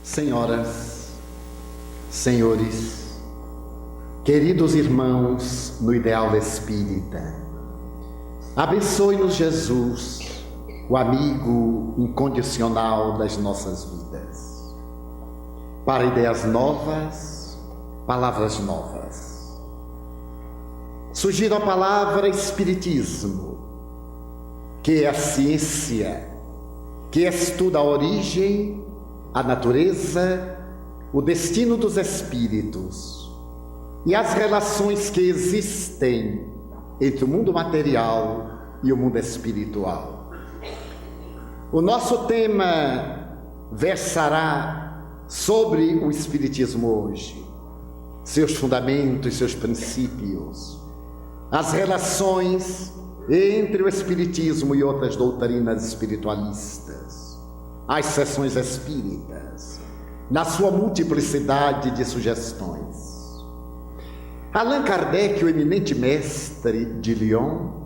Senhoras, senhores, queridos irmãos no ideal espírita, abençoe-nos Jesus, o amigo incondicional das nossas vidas, para ideias novas, palavras novas. Surgiu a palavra Espiritismo, que é a ciência que estuda a origem, a natureza, o destino dos espíritos e as relações que existem entre o mundo material e o mundo espiritual. O nosso tema versará sobre o Espiritismo hoje, seus fundamentos, seus princípios, as relações entre o Espiritismo e outras doutrinas espiritualistas, as sessões espíritas, na sua multiplicidade de sugestões. Allan Kardec, o eminente mestre de Lyon,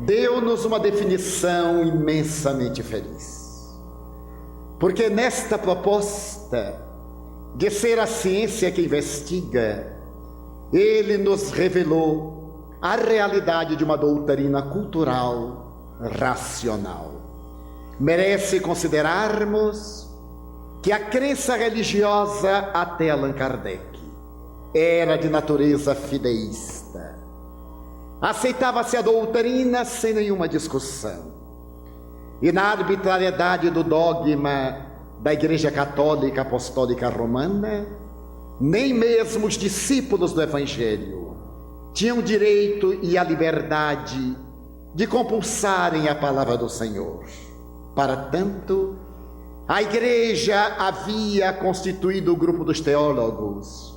deu-nos uma definição imensamente feliz. Porque nesta proposta de ser a ciência que investiga, ele nos revelou a realidade de uma doutrina cultural racional. Merece considerarmos que a crença religiosa até Allan Kardec era de natureza fideísta. Aceitava-se a doutrina sem nenhuma discussão. E na arbitrariedade do dogma da Igreja Católica Apostólica Romana, nem mesmo os discípulos do Evangelho tinham direito e a liberdade de compulsarem a palavra do Senhor. Para tanto, a Igreja havia constituído o grupo dos teólogos,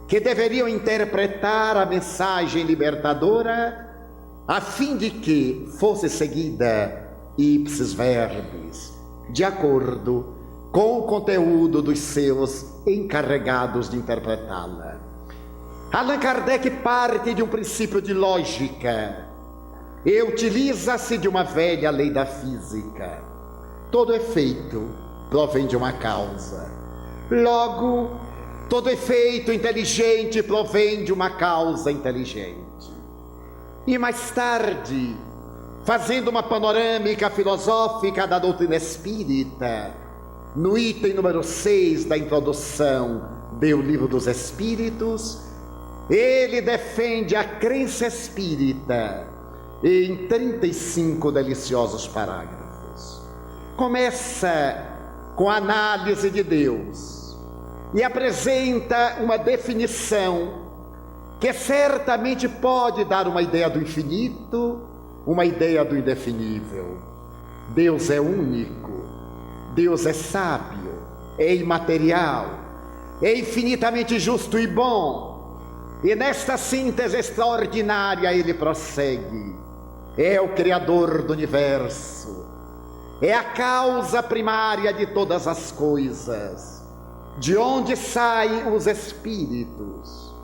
que deveriam interpretar a mensagem libertadora, a fim de que fosse seguida ipsis verbis, de acordo com o conteúdo dos seus encarregados de interpretá-la. Allan Kardec parte de um princípio de lógica e utiliza-se de uma velha lei da física. Todo efeito provém de uma causa. Logo, todo efeito inteligente provém de uma causa inteligente. E mais tarde, fazendo uma panorâmica filosófica da doutrina espírita, no item número 6 da introdução do Livro dos Espíritos, ele defende a crença espírita em 35 deliciosos parágrafos. Começa com a análise de Deus e apresenta uma definição que certamente pode dar uma ideia do infinito, uma ideia do indefinível. Deus é único, Deus é sábio, é imaterial, é infinitamente justo e bom. E nesta síntese extraordinária ele prossegue: é o Criador do universo, é a causa primária de todas as coisas, de onde saem os espíritos.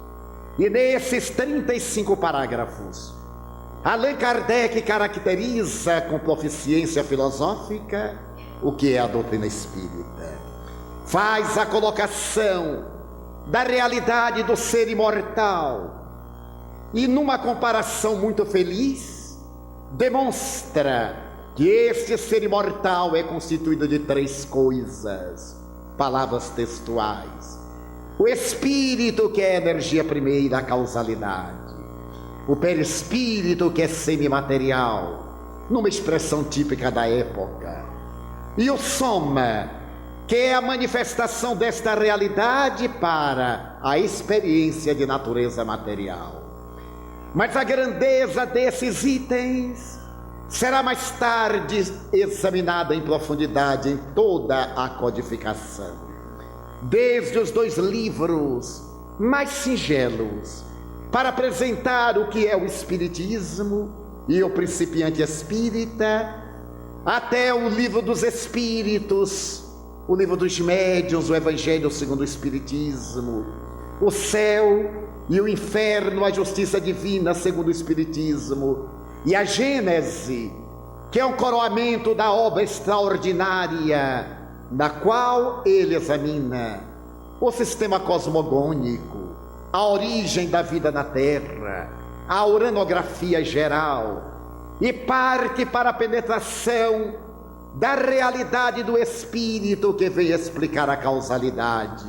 E nesses 35 parágrafos, Allan Kardec caracteriza com proficiência filosófica o que é a doutrina espírita. Faz a colocação da realidade do ser imortal e, numa comparação muito feliz, demonstra que este ser imortal é constituído de 3 coisas, palavras textuais: o espírito, que é a energia primeira, a causalidade; o perispírito, que é semimaterial, numa expressão típica da época; e o soma, que é a manifestação desta realidade para a experiência de natureza material. Mas a grandeza desses itens será mais tarde examinada em profundidade em toda a codificação, desde os 2 livros mais singelos para apresentar o que é o Espiritismo e o Principiante Espírita, até o Livro dos Espíritos, o Livro dos Médiuns, o Evangelho segundo o Espiritismo, o céu e o inferno, a justiça divina segundo o Espiritismo, e a Gênese, que é um coroamento da obra extraordinária na qual ele examina o sistema cosmogônico, a origem da vida na Terra, a uranografia geral, e parte para a penetração da realidade do Espírito, que veio explicar a causalidade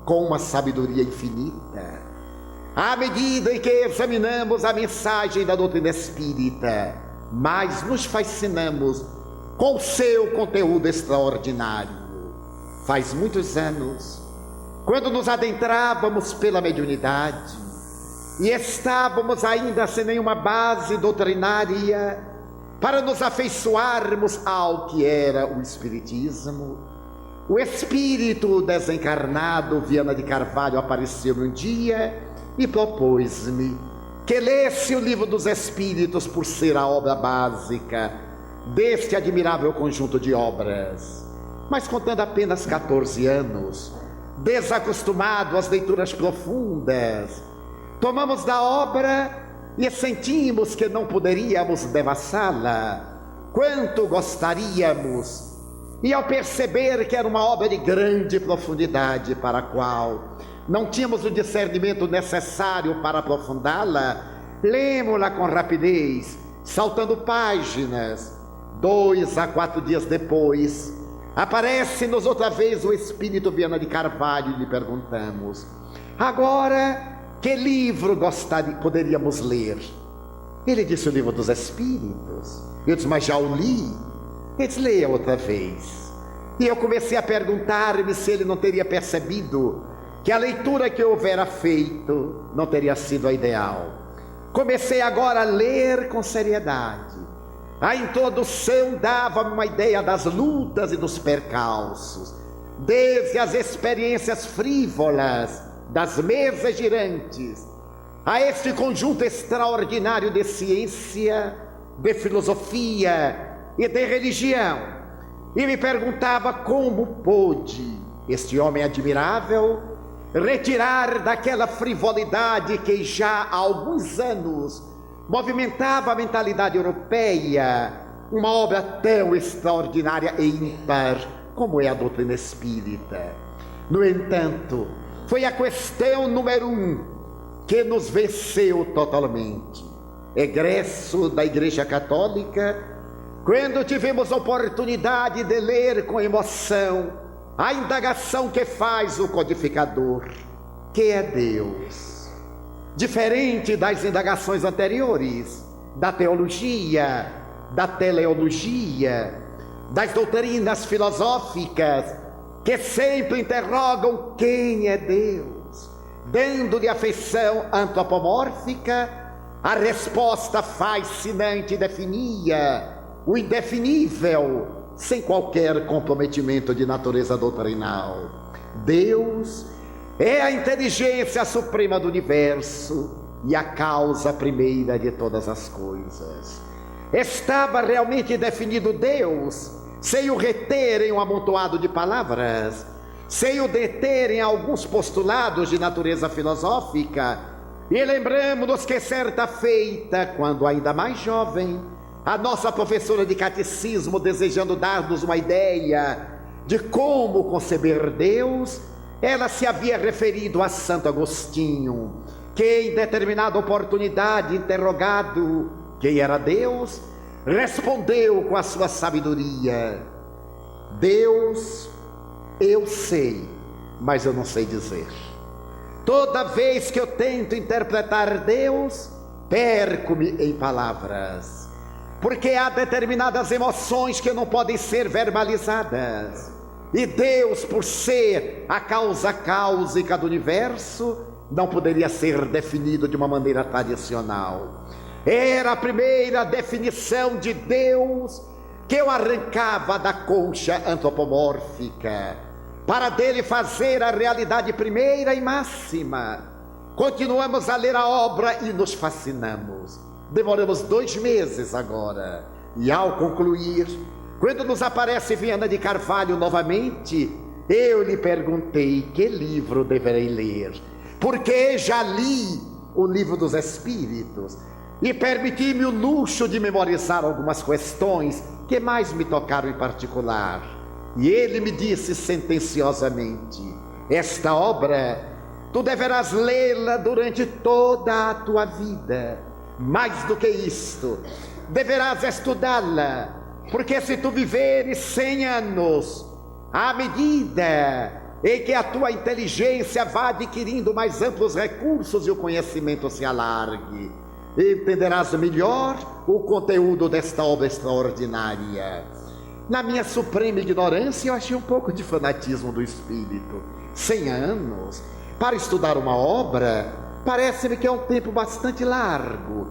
com uma sabedoria infinita. À medida em que examinamos a mensagem da doutrina espírita, mais nos fascinamos com o seu conteúdo extraordinário. Faz muitos anos, quando nos adentrávamos pela mediunidade e estávamos ainda sem nenhuma base doutrinária para nos afeiçoarmos ao que era o Espiritismo, o espírito desencarnado Viana de Carvalho apareceu-me um dia e propôs-me que lesse o Livro dos Espíritos, por ser a obra básica deste admirável conjunto de obras. Mas contando apenas 14 anos, desacostumado às leituras profundas, tomamos da obra e sentimos que não poderíamos devassá-la quanto gostaríamos. E ao perceber que era uma obra de grande profundidade, para a qual não tínhamos o discernimento necessário para aprofundá-la, lemos-la com rapidez, saltando páginas. 2 a 4 dias depois, aparece-nos outra vez o espírito Viana de Carvalho e lhe perguntamos: agora, que livro poderíamos ler? Ele disse: o Livro dos Espíritos. Eu disse: mas já o li. Ele disse: leia outra vez. E eu comecei a perguntar-me se ele não teria percebido que a leitura que eu houvera feito não teria sido a ideal. Comecei agora a ler com seriedade. A introdução dava-me uma ideia das lutas e dos percalços, desde as experiências frívolas das mesas girantes, a este conjunto extraordinário de ciência, de filosofia e de religião. E me perguntava como pôde este homem admirável retirar daquela frivolidade que já há alguns anos movimentava a mentalidade europeia uma obra tão extraordinária e ímpar como é a doutrina espírita. No entanto, foi a questão número 1 que nos venceu totalmente. Egresso da Igreja Católica, quando tivemos a oportunidade de ler com emoção a indagação que faz o codificador, que é Deus. Diferente das indagações anteriores, da teologia, da teleologia, das doutrinas filosóficas, que sempre interrogam quem é Deus, dando-lhe a feição antropomórfica, a resposta fascinante definia o indefinível, sem qualquer comprometimento de natureza doutrinal. Deus é a inteligência suprema do universo e a causa primeira de todas as coisas. Estava realmente definido Deus, sem o reter em um amontoado de palavras, sem o deter em alguns postulados de natureza filosófica. E lembramos-nos que certa feita, quando ainda mais jovem, a nossa professora de catecismo, desejando dar-nos uma ideia de como conceber Deus, ela se havia referido a Santo Agostinho, que em determinada oportunidade, interrogado quem era Deus, respondeu com a sua sabedoria: Deus, eu sei, mas eu não sei dizer. Toda vez que eu tento interpretar Deus, perco-me em palavras, porque há determinadas emoções que não podem ser verbalizadas. E Deus, por ser a causa cáusica do universo, não poderia ser definido de uma maneira tradicional. Era a primeira definição de Deus que eu arrancava da concha antropomórfica, para dele fazer a realidade primeira e máxima. Continuamos a ler a obra e nos fascinamos. Demoramos 2 meses agora, e ao concluir, quando nos aparece Viana de Carvalho novamente, eu lhe perguntei que livro deverei ler, porque já li o Livro dos Espíritos e permiti-me o luxo de memorizar algumas questões que mais me tocaram em particular. E ele me disse sentenciosamente: esta obra tu deverás lê-la durante toda a tua vida. Mais do que isto, deverás estudá-la, porque se tu viveres 100 anos, à medida em que a tua inteligência vá adquirindo mais amplos recursos e o conhecimento se alargue, entenderás melhor o conteúdo desta obra extraordinária. Na minha suprema ignorância, eu achei um pouco de fanatismo do espírito. 100 anos para estudar uma obra, parece-me que é um tempo bastante largo.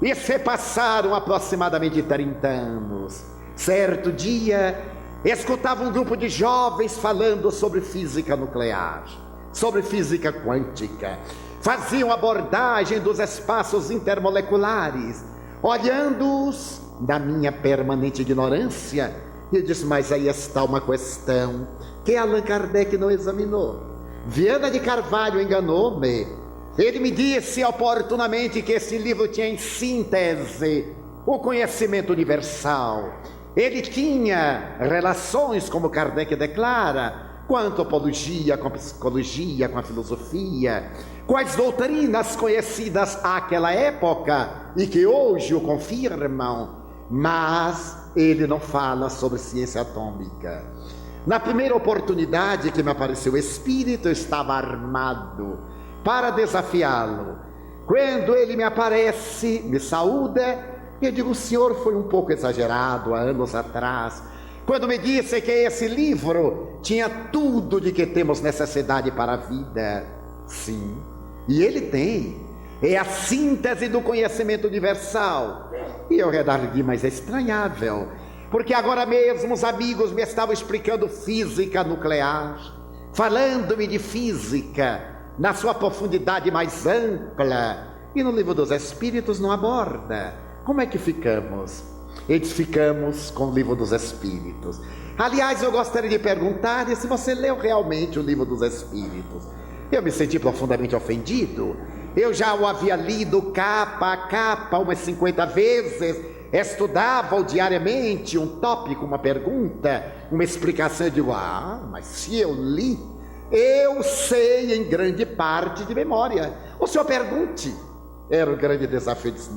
E se passaram aproximadamente 30 anos. Certo dia, escutava um grupo de jovens falando sobre física nuclear, sobre física quântica. Faziam abordagem dos espaços intermoleculares. Olhando-os, na minha permanente ignorância, eu disse: mas aí está uma questão que Allan Kardec não examinou. Viana de Carvalho enganou-me. Ele me disse oportunamente que esse livro tinha em síntese o conhecimento universal. Ele tinha relações, como Kardec declara, com a antropologia, com a psicologia, com a filosofia, com as doutrinas conhecidas àquela época e que hoje o confirmam, mas ele não fala sobre ciência atômica. Na primeira oportunidade que me apareceu o espírito, eu estava armado para desafiá-lo. Quando ele me aparece, me saúda, eu digo: o senhor foi um pouco exagerado há anos atrás, quando me disse que esse livro tinha tudo de que temos necessidade para a vida. Sim, e ele tem. É a síntese do conhecimento universal. E eu redargui: mas é estranhável, porque agora mesmo os amigos me estavam explicando física nuclear, falando-me de física na sua profundidade mais ampla, e no Livro dos Espíritos não aborda. Como é que ficamos? Eles ficamos com o Livro dos Espíritos. Aliás, eu gostaria de perguntar se você leu realmente o Livro dos Espíritos. Eu me senti profundamente ofendido. Eu já o havia lido capa a capa umas 50 vezes, estudava-o diariamente, um tópico, uma pergunta, uma explicação. Eu digo: mas se eu li, eu sei em grande parte de memória. O senhor pergunte. Era o grande desafio. Eu disse: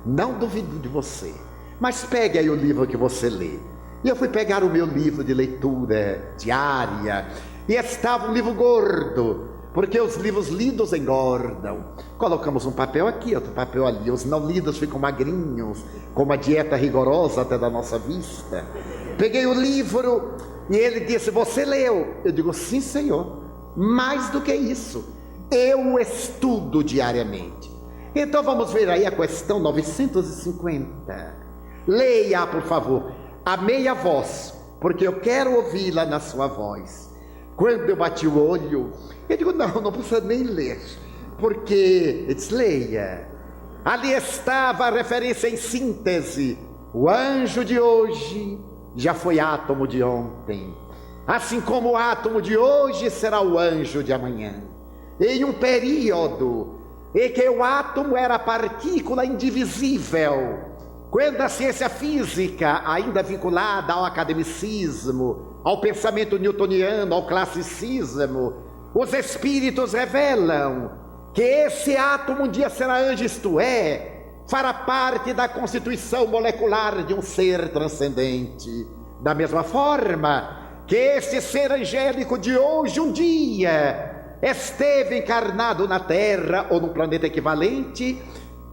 não duvido de você, mas pegue aí o livro que você lê. E eu fui pegar o meu livro de leitura diária, e estava um livro gordo, porque os livros lidos engordam. Colocamos um papel aqui, outro papel ali. Os não lidos ficam magrinhos, com uma dieta rigorosa até da nossa vista. Peguei o livro e ele disse: você leu? Eu digo: sim, senhor. Mais do que isso, eu estudo diariamente. Então vamos ver aí a questão 950. Leia, por favor, a meia voz, porque eu quero ouvi-la na sua voz. Quando eu bati o olho, eu digo: não precisa nem ler, porque eu disse: leia. Ali estava a referência em síntese: o anjo de hoje já foi átomo de ontem, assim como o átomo de hoje será o anjo de amanhã. Em um período em que o átomo era a partícula indivisível, quando a ciência física, ainda vinculada ao academicismo, ao pensamento newtoniano, ao classicismo, os espíritos revelam que esse átomo um dia será anjo, isto é, fará parte da constituição molecular de um ser transcendente. Da mesma forma que esse ser angélico de hoje um dia esteve encarnado na Terra ou no planeta equivalente,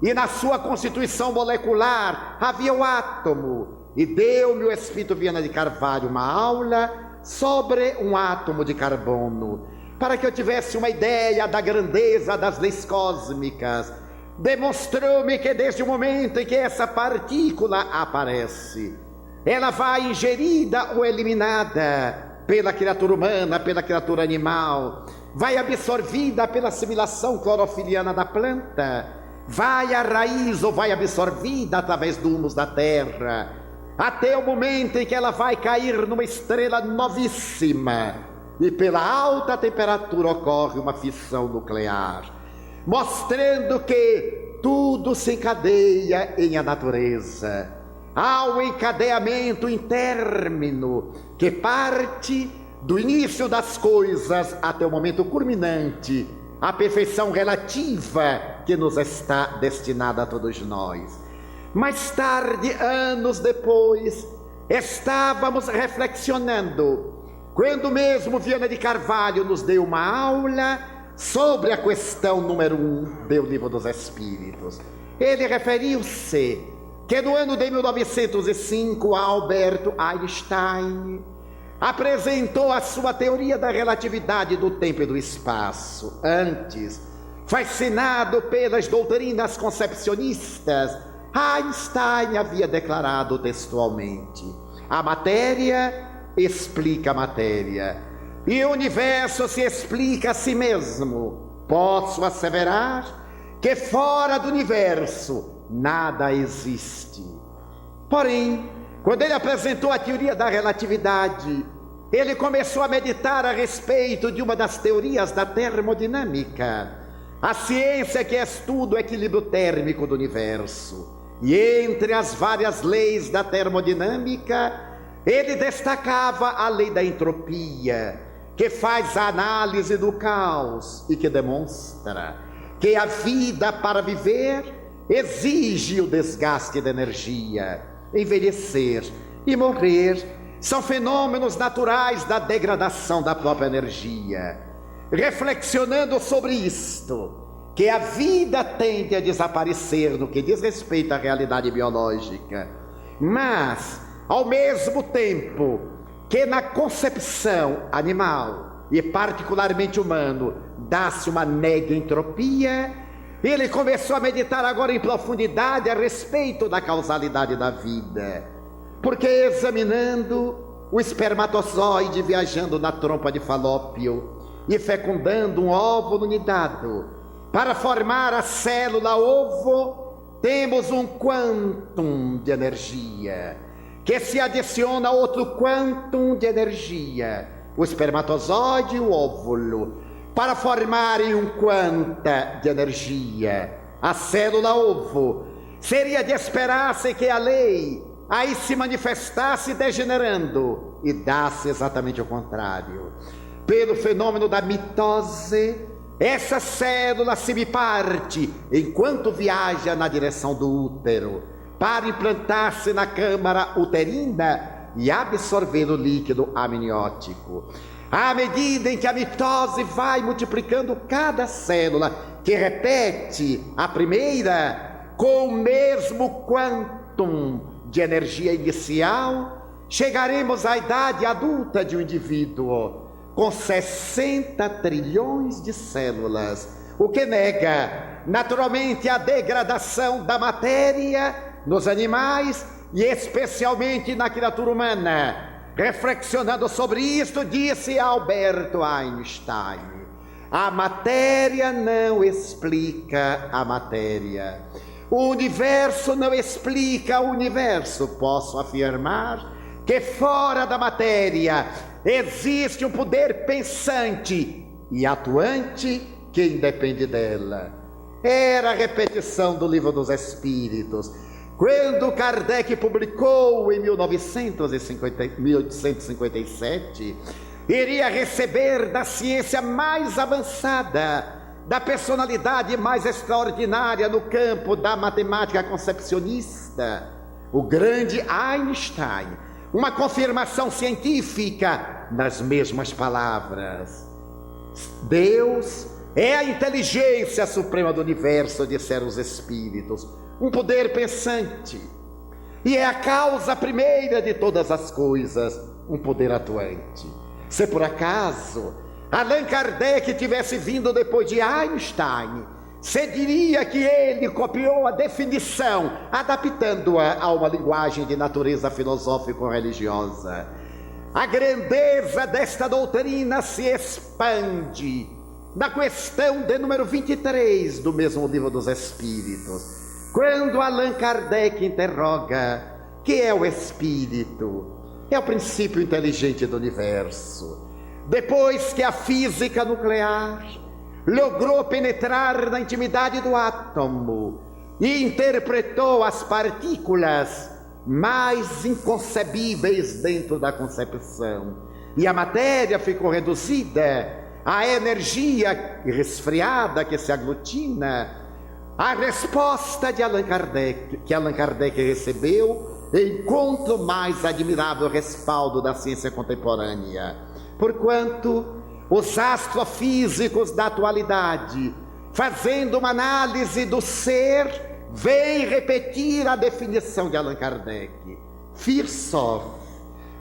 e na sua constituição molecular havia o átomo, e deu-me o Espírito Viana de Carvalho uma aula sobre um átomo de carbono, para que eu tivesse uma ideia da grandeza das leis cósmicas. Demonstrou-me que desde o momento em que essa partícula aparece, ela vai ingerida ou eliminada pela criatura humana, pela criatura animal, vai absorvida pela assimilação clorofiliana da planta, vai à raiz ou vai absorvida através do humus da terra, até o momento em que ela vai cair numa estrela novíssima, e pela alta temperatura ocorre uma fissão nuclear, mostrando que tudo se encadeia em a natureza. há um encadeamento interno que parte do início das coisas até o momento culminante, a perfeição relativa que nos está destinada a todos nós. Mais tarde, anos depois, estávamos reflexionando, quando mesmo Viana de Carvalho nos deu uma aula sobre a questão número 1 do Livro dos Espíritos. Ele referiu-se que no ano de 1905, Albert Einstein apresentou a sua teoria da relatividade do tempo e do espaço. Antes, fascinado pelas doutrinas concepcionistas, Einstein havia declarado textualmente: a matéria explica a matéria, e o universo se explica a si mesmo. Posso asseverar que fora do universo nada existe. Porém, quando ele apresentou a teoria da relatividade, ele começou a meditar a respeito de uma das teorias da termodinâmica, a ciência que estuda o equilíbrio térmico do universo. E entre as várias leis da termodinâmica, ele destacava a lei da entropia, que faz a análise do caos e que demonstra que a vida, para viver, exige o desgaste de energia. Envelhecer e morrer são fenômenos naturais da degradação da própria energia. Reflexionando sobre isto, que a vida tende a desaparecer no que diz respeito à realidade biológica, mas, ao mesmo tempo que na concepção animal, e particularmente humano, dá-se uma negentropia, ele começou a meditar agora em profundidade a respeito da causalidade da vida, porque examinando o espermatozoide viajando na trompa de Falópio e fecundando um óvulo nidado, para formar a célula ovo, temos um quantum de energia, que se adiciona a outro quantum de energia, o espermatozoide e o óvulo, para formarem um quanta de energia, a célula ovo. Seria de esperar-se que a lei aí se manifestasse degenerando, e dá-se exatamente o contrário. Pelo fenômeno da mitose, essa célula se biparte enquanto viaja na direção do útero, para implantar-se na câmara uterina e absorver o líquido amniótico. À medida em que a mitose vai multiplicando cada célula, que repete a primeira com o mesmo quantum de energia inicial, chegaremos à idade adulta de um indivíduo com 60 trilhões de células, o que nega naturalmente a degradação da matéria nos animais e especialmente na criatura humana. Reflexionando sobre isto, disse Albert Einstein: a matéria não explica a matéria. O universo não explica o universo. Posso afirmar que fora da matéria existe um poder pensante e atuante que independe dela. Era a repetição do Livro dos Espíritos. Quando Kardec publicou em 1857, iria receber da ciência mais avançada, da personalidade mais extraordinária no campo da matemática concepcionista, o grande Einstein, uma confirmação científica nas mesmas palavras. Deus é a inteligência suprema do universo, disseram os Espíritos, um poder pensante, e é a causa primeira de todas as coisas, um poder atuante. Se por acaso Allan Kardec tivesse vindo depois de Einstein, se diria que ele copiou a definição, adaptando-a a uma linguagem de natureza filosófico-religiosa. A grandeza desta doutrina se expande na questão de número 23 do mesmo Livro dos Espíritos, quando Allan Kardec interroga: que é o espírito? É o princípio inteligente do universo. Depois que a física nuclear logrou penetrar na intimidade do átomo e interpretou as partículas mais inconcebíveis dentro da concepção. E a matéria ficou reduzida à energia resfriada que se aglutina. A resposta de Allan Kardec, que Allan Kardec recebeu, encontra o mais admirável respaldo da ciência contemporânea, porquanto os astrofísicos da atualidade, fazendo uma análise do ser, vêm repetir a definição de Allan Kardec. Virchow,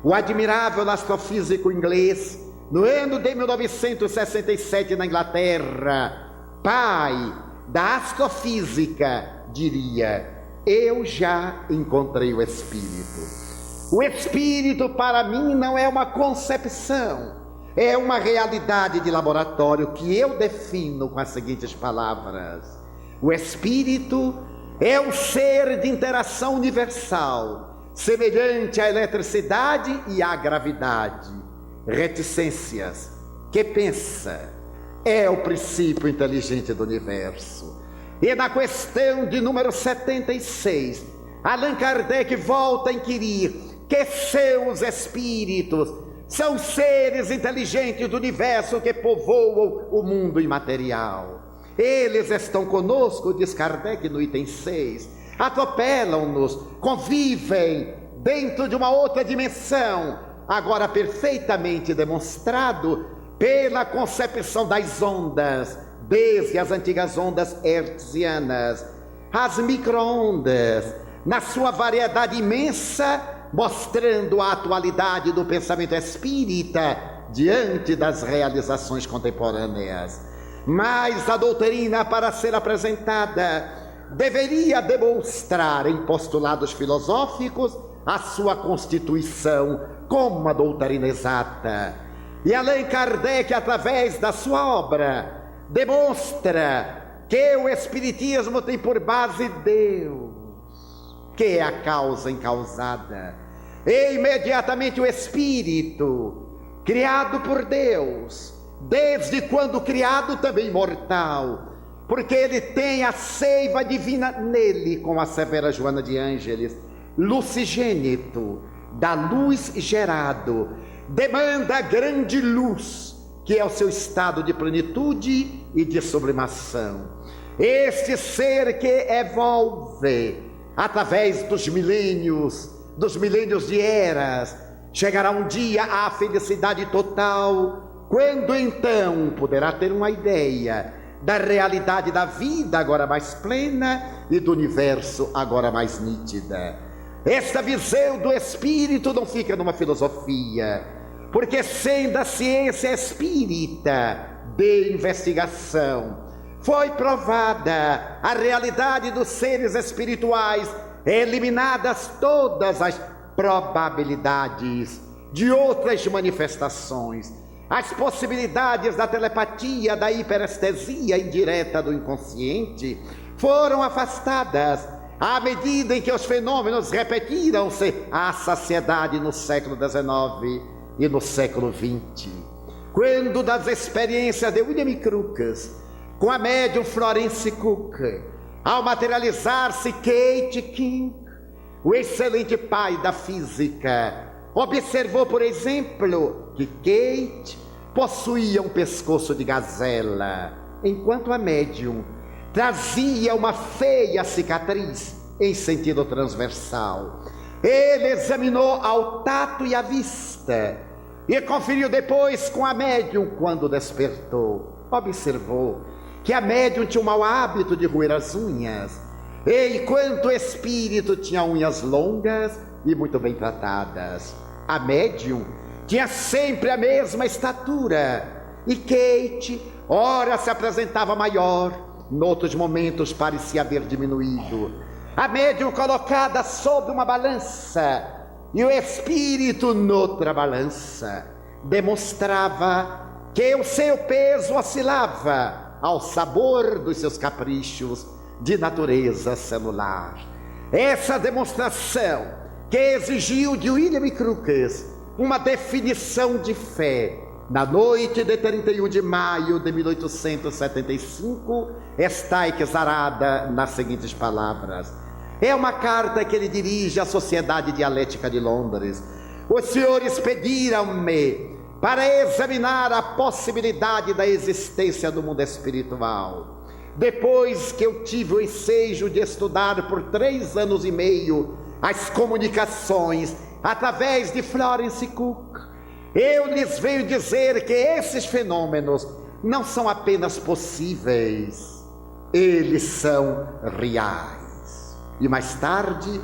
o admirável astrofísico inglês, no ano de 1967 na Inglaterra, pai da astrofísica, diria: eu já encontrei o Espírito. O Espírito para mim não é uma concepção, é uma realidade de laboratório que eu defino com as seguintes palavras: o Espírito é um ser de interação universal, semelhante à eletricidade e à gravidade. Reticências, que pensa, é o princípio inteligente do universo. E na questão de número 76, Allan Kardec volta a inquirir: que são os espíritos? São seres inteligentes do universo que povoam o mundo imaterial. Eles estão conosco, diz Kardec no item 6, atropelam-nos, convivem dentro de uma outra dimensão, agora perfeitamente demonstrado pela concepção das ondas, desde as antigas ondas hertzianas, as micro-ondas, na sua variedade imensa, mostrando a atualidade do pensamento espírita diante das realizações contemporâneas. Mas a doutrina, para ser apresentada, deveria demonstrar em postulados filosóficos a sua constituição como uma doutrina exata. E Allan Kardec, através da sua obra, demonstra que o Espiritismo tem por base Deus, que é a causa encausada. E imediatamente o Espírito, criado por Deus, desde quando criado também mortal, porque ele tem a seiva divina nele, como assevera Joana de Ângeles, lucigênito, da luz gerado, demanda grande luz, que é o seu estado de plenitude e de sublimação. Este ser que evolve através dos milênios de eras, chegará um dia à felicidade total, quando então poderá ter uma ideia da realidade da vida agora mais plena e do universo agora mais nítida. Esta visão do Espírito não fica numa filosofia, porque sendo a ciência espírita de investigação, foi provada a realidade dos seres espirituais, eliminadas todas as probabilidades de outras manifestações, as possibilidades da telepatia, da hiperestesia indireta do inconsciente foram afastadas à medida em que os fenômenos repetiram-se à saciedade no século XIX e no século XX. Quando das experiências de William Crookes com a médium Florence Cook, ao materializar-se Kate King, o excelente pai da física, observou, por exemplo, que Kate possuía um pescoço de gazela, enquanto a médium trazia uma feia cicatriz em sentido transversal. Ele examinou ao tato e à vista e conferiu depois com a médium quando despertou. Observou que a médium tinha o mau hábito de roer as unhas, enquanto o espírito tinha unhas longas e muito bem tratadas. A médium tinha sempre a mesma estatura e Kate, ora se apresentava maior, noutros momentos parecia haver diminuído. A médium colocada sobre uma balança e o espírito noutra balança demonstrava que o seu peso oscilava ao sabor dos seus caprichos de natureza celular. Essa demonstração que exigiu de William Crookes uma definição de fé, na noite de 31 de maio de 1875, está exarada nas seguintes palavras: É uma carta que ele dirige à Sociedade Dialética de Londres. Os senhores pediram-me para examinar a possibilidade da existência do mundo espiritual. Depois que eu tive o ensejo de estudar por 3 anos e meio as comunicações através de Florence Cook, eu lhes venho dizer que esses fenômenos não são apenas possíveis, eles são reais. E mais tarde,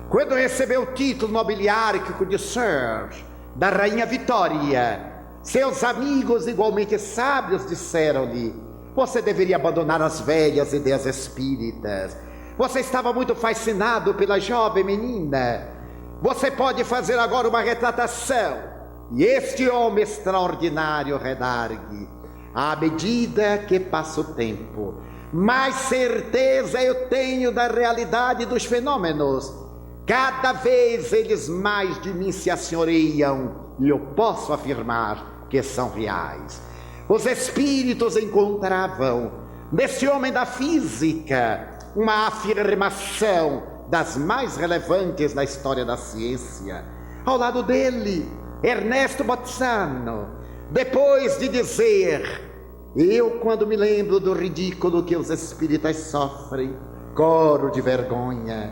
quando recebeu o título nobiliárquico de Sir da Rainha Vitória, seus amigos igualmente sábios disseram-lhe: você deveria abandonar as velhas ideias espíritas. Você estava muito fascinado pela jovem menina. Você pode fazer agora uma retratação. E este homem extraordinário redargue: à medida que passa o tempo, mais certeza eu tenho da realidade dos fenômenos. Cada vez eles mais de mim se assenhoreiam, e eu posso afirmar que são reais. Os espíritos encontravam nesse homem da física uma afirmação das mais relevantes na história da ciência. Ao lado dele, Ernesto Bolzano, depois de dizer: eu, quando me lembro do ridículo que os espíritas sofrem, coro de vergonha,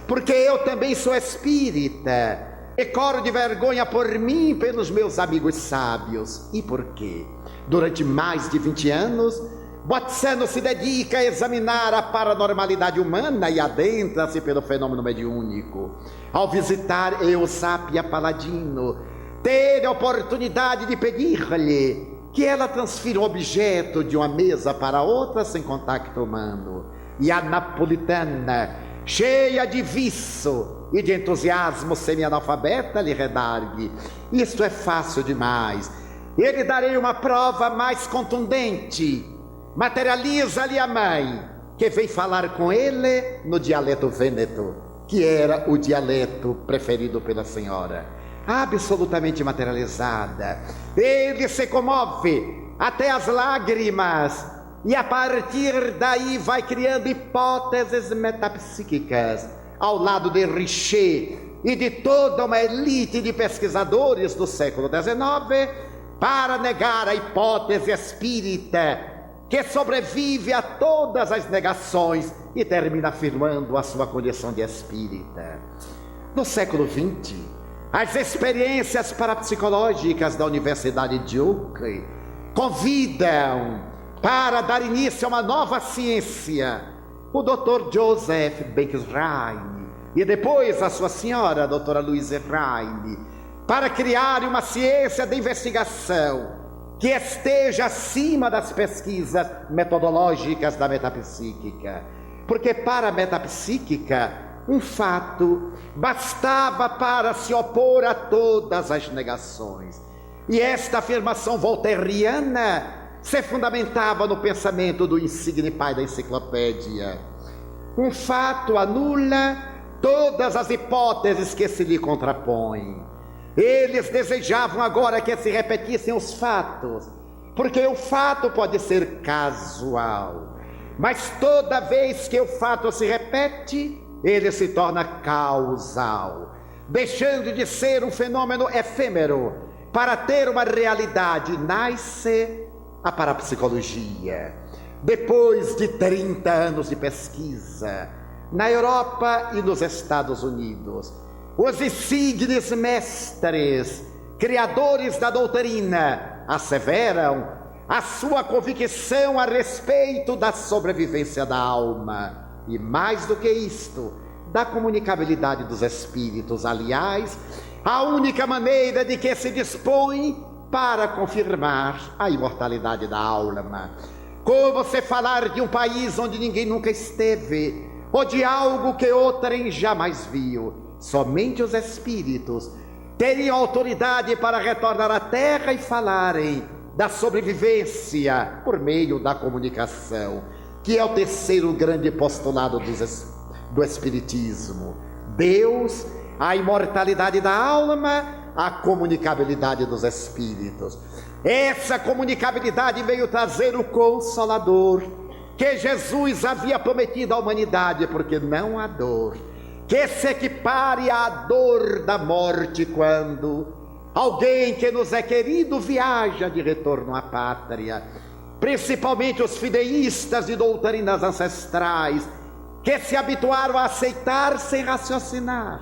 porque eu também sou espírita, e coro de vergonha por mim e pelos meus amigos sábios. E por quê? Durante mais de 20 anos, Bolzano se dedica a examinar a paranormalidade humana e adentra-se pelo fenômeno mediúnico. Ao visitar Eusápia Paladino, teve a oportunidade de pedir-lhe que ela transfira o objeto de uma mesa para outra sem contato humano. E a napolitana, cheia de viço e de entusiasmo semi-analfabeta, lhe redargue: isto é fácil demais, eu lhe darei uma prova mais contundente. Materializa-lhe a mãe, que veio falar com ele no dialeto vêneto, que era o dialeto preferido pela senhora. Absolutamente materializada, ele se comove até as lágrimas, e a partir daí vai criando hipóteses metapsíquicas ao lado de Richer e de toda uma elite de pesquisadores do século XIX para negar a hipótese espírita, que sobrevive a todas as negações e termina afirmando a sua condição de espírita. No século XX, as experiências parapsicológicas da Universidade de Duke convidam para dar início a uma nova ciência o Dr. Joseph Banks Rhine e depois a sua senhora, a doutora Louise Rhine, para criar uma ciência de investigação que esteja acima das pesquisas metodológicas da metapsíquica. Porque para a metapsíquica, um fato bastava para se opor a todas as negações. E esta afirmação voltairiana se fundamentava no pensamento do insigne pai da enciclopédia: um fato anula todas as hipóteses que se lhe contrapõem. Eles desejavam agora que se repetissem os fatos, porque o fato pode ser casual, mas toda vez que o fato se repete, ele se torna causal, deixando de ser um fenômeno efêmero para ter uma realidade. Nasce a parapsicologia, depois de 30 anos de pesquisa, na Europa e nos Estados Unidos. Os insignes mestres, criadores da doutrina, asseveram a sua convicção a respeito da sobrevivência da alma e, mais do que isto, da comunicabilidade dos espíritos. Aliás, a única maneira de que se dispõe para confirmar a imortalidade da alma. Como você falar de um país onde ninguém nunca esteve, ou de algo que outrem jamais viu? Somente os espíritos teriam autoridade para retornar à Terra e falarem da sobrevivência por meio da comunicação, que é o terceiro grande postulado do Espiritismo. Deus, a imortalidade da alma, a comunicabilidade dos espíritos. Essa comunicabilidade veio trazer o Consolador, que Jesus havia prometido à humanidade, porque não há dor que se equipare à dor da morte quando alguém que nos é querido viaja de retorno à pátria, principalmente os fideístas de doutrinas ancestrais, que se habituaram a aceitar sem raciocinar,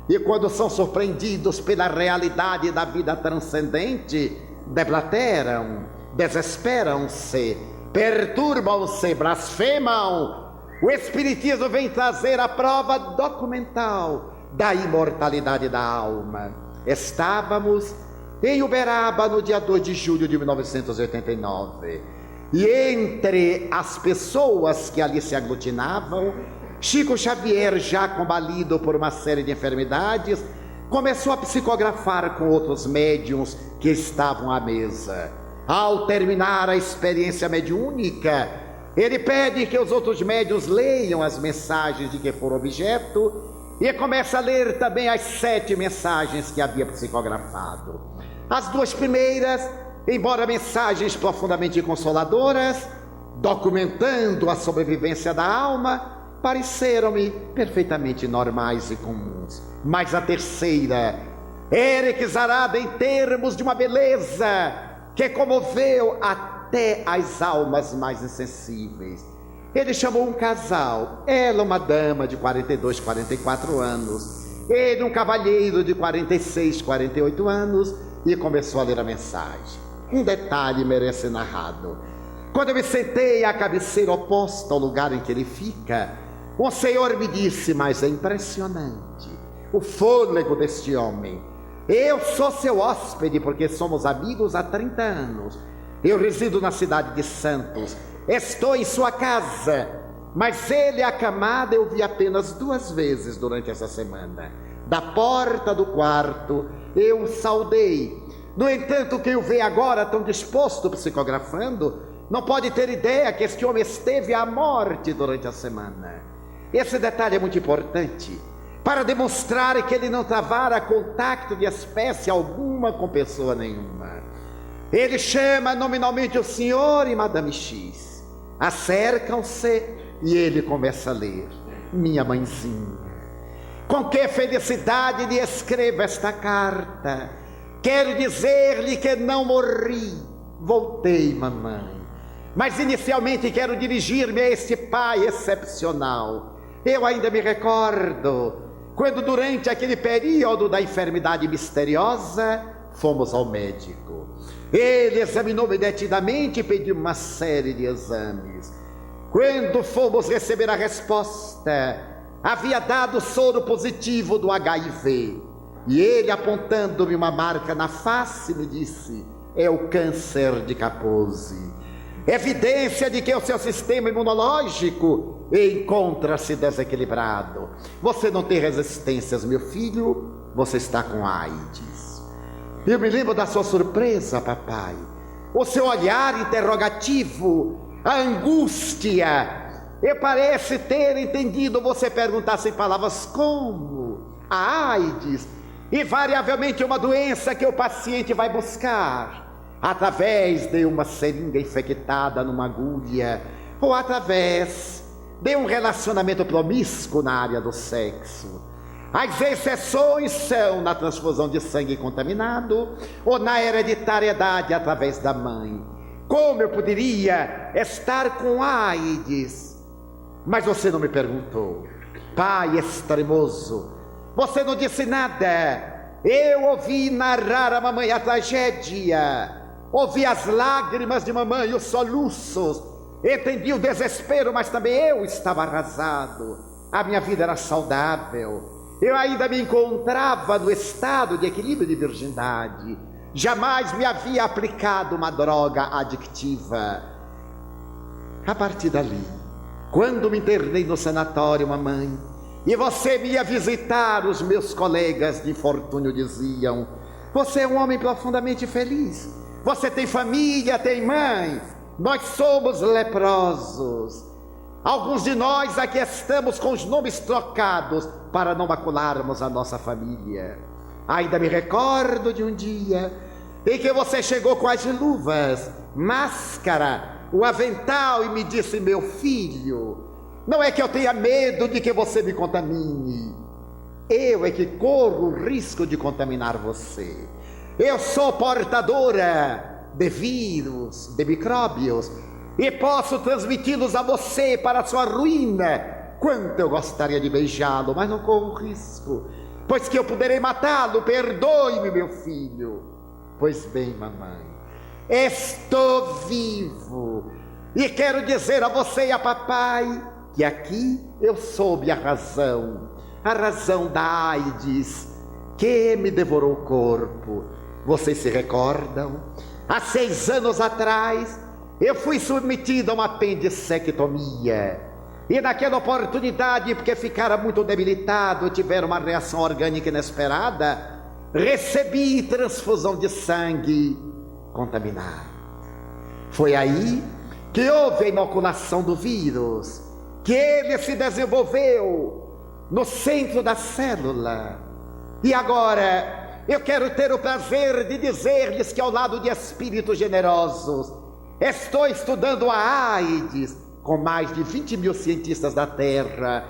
e quando são surpreendidos pela realidade da vida transcendente, deblateram, desesperam-se, perturbam-se, blasfemam. O Espiritismo vem trazer a prova documental da imortalidade da alma. Estávamos em Uberaba no dia 2 de julho de 1989. E entre as pessoas que ali se aglutinavam, Chico Xavier, já combalido por uma série de enfermidades, começou a psicografar com outros médiuns que estavam à mesa. Ao terminar a experiência mediúnica, ele pede que os outros médiuns leiam as mensagens de que foram objeto e começa a ler também as 7 mensagens que havia psicografado. As 2 primeiras, embora mensagens profundamente consoladoras, documentando a sobrevivência da alma, pareceram-me perfeitamente normais e comuns. Mas a terceira, erequizarada em termos de uma beleza que comoveu até as almas mais insensíveis. Ele chamou um casal, ela uma dama de 42, 44 anos, ele um cavalheiro de 46, 48 anos, e começou a ler a mensagem. Um detalhe merece ser narrado. Quando eu me sentei à cabeceira oposta ao lugar em que ele fica, o Senhor me disse: mas é impressionante o fôlego deste homem. Eu sou seu hóspede porque somos amigos há 30 anos. Eu resido na cidade de Santos. Estou em sua casa, mas ele acamado eu vi apenas 2 vezes durante essa semana. Da porta do quarto eu o saudei. No entanto, quem o vê agora tão disposto psicografando, não pode ter ideia que este homem esteve à morte durante a semana. Esse detalhe é muito importante para demonstrar que ele não travara contato de espécie alguma com pessoa nenhuma. Ele chama nominalmente o senhor e Madame X. Acercam-se e ele começa a ler: minha mãezinha, com que felicidade lhe escrevo esta carta. Quero dizer-lhe que não morri, voltei, mamãe. Mas inicialmente quero dirigir-me a este pai excepcional. Eu ainda me recordo quando, durante aquele período da enfermidade misteriosa, fomos ao médico. Ele examinou-me detidamente e pediu uma série de exames. Quando fomos receber a resposta, havia dado soro positivo do HIV. E ele, apontando-me uma marca na face, me disse: é o câncer de Kaposi. Evidência de que o seu sistema imunológico encontra-se desequilibrado. Você não tem resistências, meu filho, você está com AIDS. Eu me lembro da sua surpresa, papai, o seu olhar interrogativo, a angústia. E parece ter entendido você perguntar sem palavras como a AIDS, invariavelmente uma doença que o paciente vai buscar através de uma seringa infectada numa agulha, ou através de um relacionamento promíscuo na área do sexo. As exceções são na transfusão de sangue contaminado ou na hereditariedade através da mãe. Como eu poderia estar com AIDS? Mas você não me perguntou. Pai extremoso, você não disse nada. Eu ouvi narrar a mamãe a tragédia, ouvi as lágrimas de mamãe e os soluços, entendi o desespero, mas também eu estava arrasado. A minha vida era saudável, eu ainda me encontrava no estado de equilíbrio de virgindade, jamais me havia aplicado uma droga adictiva. A partir dali, quando me internei no sanatório, mamãe, e você me ia visitar, os meus colegas de infortúnio diziam: você é um homem profundamente feliz, você tem família, tem mãe, nós somos leprosos. Alguns de nós aqui estamos com os nomes trocados para não macularmos a nossa família. Ainda me recordo de um dia em que você chegou com as luvas máscara, o avental e me disse: meu filho, não é que eu tenha medo de que você me contamine. Eu é que corro o risco de contaminar você. Eu sou portadora de vírus, de micróbios, e posso transmiti-los a você para a sua ruína. Quanto eu gostaria de beijá-lo, mas não corro risco, pois que eu poderei matá-lo. Perdoe-me, meu filho. Pois bem, mamãe, estou vivo, e quero dizer a você e a papai que aqui eu soube a razão da AIDS que me devorou o corpo. Vocês se recordam? Há 6 anos atrás eu fui submetido a uma apendicectomia. E naquela oportunidade, porque ficara muito debilitado, tiveram uma reação orgânica inesperada, recebi transfusão de sangue contaminado. Foi aí que houve a inoculação do vírus, que ele se desenvolveu no centro da célula. E agora eu quero ter o prazer de dizer-lhes que, ao lado de espíritos generosos, estou estudando a AIDS com mais de 20 mil cientistas da Terra,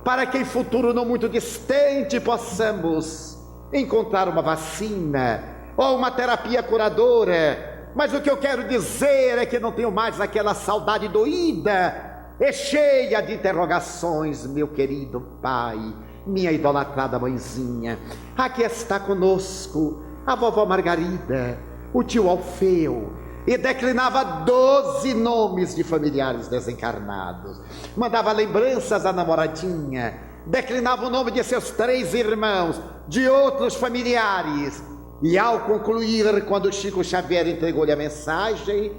para que em futuro não muito distante possamos encontrar uma vacina ou uma terapia curadora. Mas o que eu quero dizer é que não tenho mais aquela saudade doída e cheia de interrogações, meu querido pai, minha idolatrada mãezinha. Aqui está conosco a vovó Margarida, o tio Alfeu, e declinava 12 nomes de familiares desencarnados. Mandava lembranças à namoradinha, declinava o nome de seus 3 irmãos, de outros familiares. E ao concluir, quando Chico Xavier entregou-lhe a mensagem,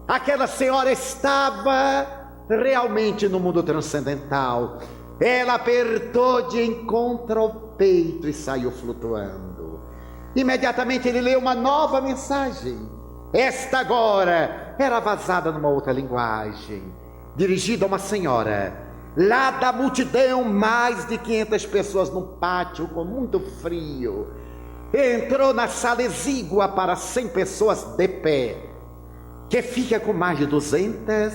aquela senhora estava realmente no mundo transcendental. Ela apertou de encontro ao peito e saiu flutuando. Imediatamente ele leu uma nova mensagem. Esta agora era vazada numa outra linguagem, dirigida a uma senhora. Lá da multidão, mais de 500 pessoas num pátio com muito frio. Entrou na sala exígua para 100 pessoas de pé, que fica com mais de 200.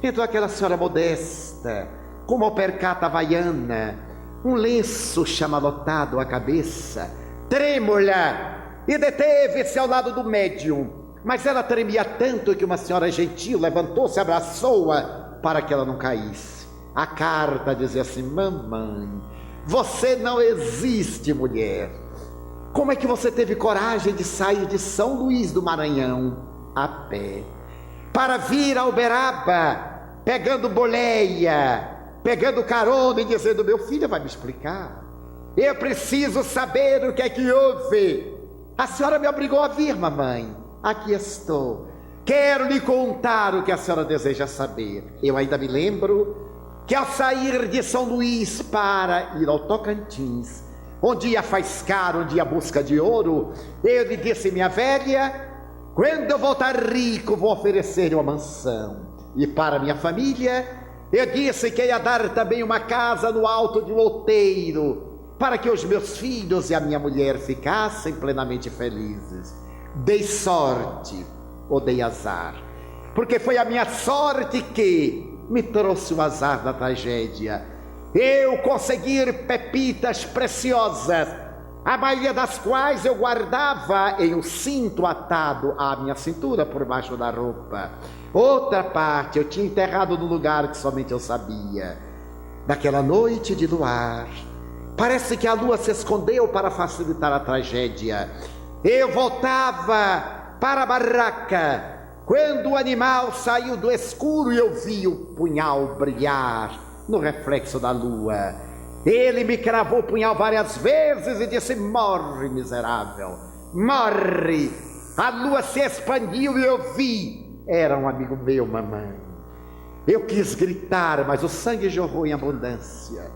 Entrou aquela senhora modesta, com uma percata havaiana, um lenço chamalotado à cabeça, trêmula, e deteve-se ao lado do médium. Mas ela tremia tanto que uma senhora gentil levantou-se e abraçou-a para que ela não caísse. A carta dizia assim: mamãe, você não existe, mulher. Como é que você teve coragem de sair de São Luís do Maranhão a pé, para vir a Uberaba, pegando boleia, pegando carona e dizendo: meu filho vai me explicar, eu preciso saber o que é que houve. A senhora me obrigou a vir, mamãe. Aqui estou, quero lhe contar o que a senhora deseja saber. Eu ainda me lembro que, ao sair de São Luís para ir ao Tocantins, onde ia faiscar, onde ia busca de ouro, eu lhe disse: minha velha, quando eu voltar rico vou oferecer uma mansão. E para minha família eu disse que ia dar também uma casa no alto de um outeiro, para que os meus filhos e a minha mulher ficassem plenamente felizes. Dei sorte ou dei azar? Porque foi a minha sorte que me trouxe o azar da tragédia. Eu consegui pepitas preciosas, a maioria das quais eu guardava em um cinto atado à minha cintura por baixo da roupa. Outra parte eu tinha enterrado num lugar que somente eu sabia. Naquela noite de luar, parece que a lua se escondeu para facilitar a tragédia. Eu voltava para a barraca quando o animal saiu do escuro e eu vi o punhal brilhar no reflexo da lua. Ele me cravou o punhal várias vezes e disse: morre, miserável, morre. A lua se expandiu e eu vi. Era um amigo meu, mamãe. Eu quis gritar, mas o sangue jorrou em abundância.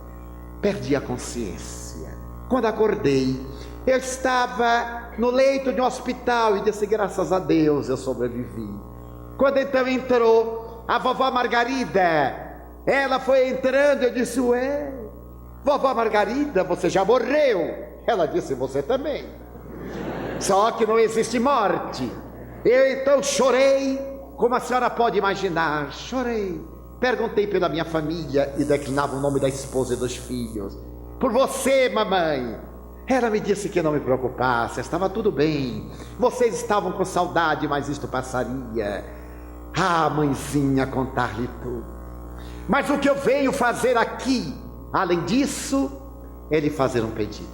Perdi a consciência. Quando acordei, eu estava no leito de um hospital e disse: graças a Deus eu sobrevivi. Quando então entrou a vovó Margarida, ela foi entrando e eu disse: ué, vovó Margarida, você já morreu? Ela disse: você também. Só que não existe morte. Eu então chorei como a senhora pode imaginar, chorei. Perguntei pela minha família e declinava o nome da esposa e dos filhos. Por você, mamãe. Ela me disse que não me preocupasse, estava tudo bem. Vocês estavam com saudade, mas isto passaria. Ah, mãezinha, contar-lhe tudo. Mas o que eu venho fazer aqui, além disso, é lhe fazer um pedido.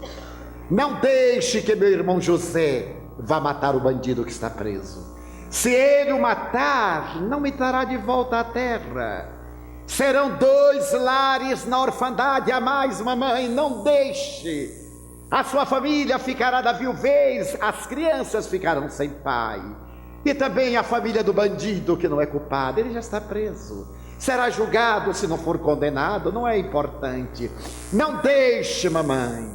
Não deixe que meu irmão José vá matar o bandido que está preso. Se ele o matar, não me trará de volta à terra. Serão 2 lares na orfandade a mais, mamãe, não deixe. A sua família ficará da viuvez, as crianças ficarão sem pai. E também a família do bandido que não é culpado, ele já está preso. Será julgado, se não for condenado, não é importante. Não deixe, mamãe.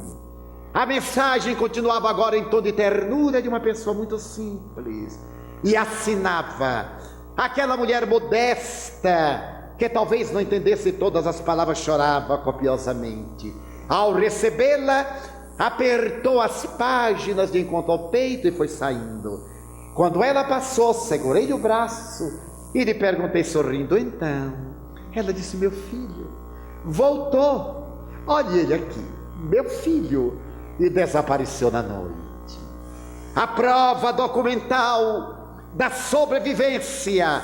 A mensagem continuava agora em tom de ternura de uma pessoa muito simples. E assinava. Aquela mulher modesta, que talvez não entendesse todas as palavras, chorava copiosamente. Ao recebê-la, apertou as páginas de encontro ao peito e foi saindo. Quando ela passou, segurei o braço e lhe perguntei sorrindo, então? Ela disse, meu filho, voltou. Olhe ele aqui, meu filho. E desapareceu na noite. A prova documental da sobrevivência,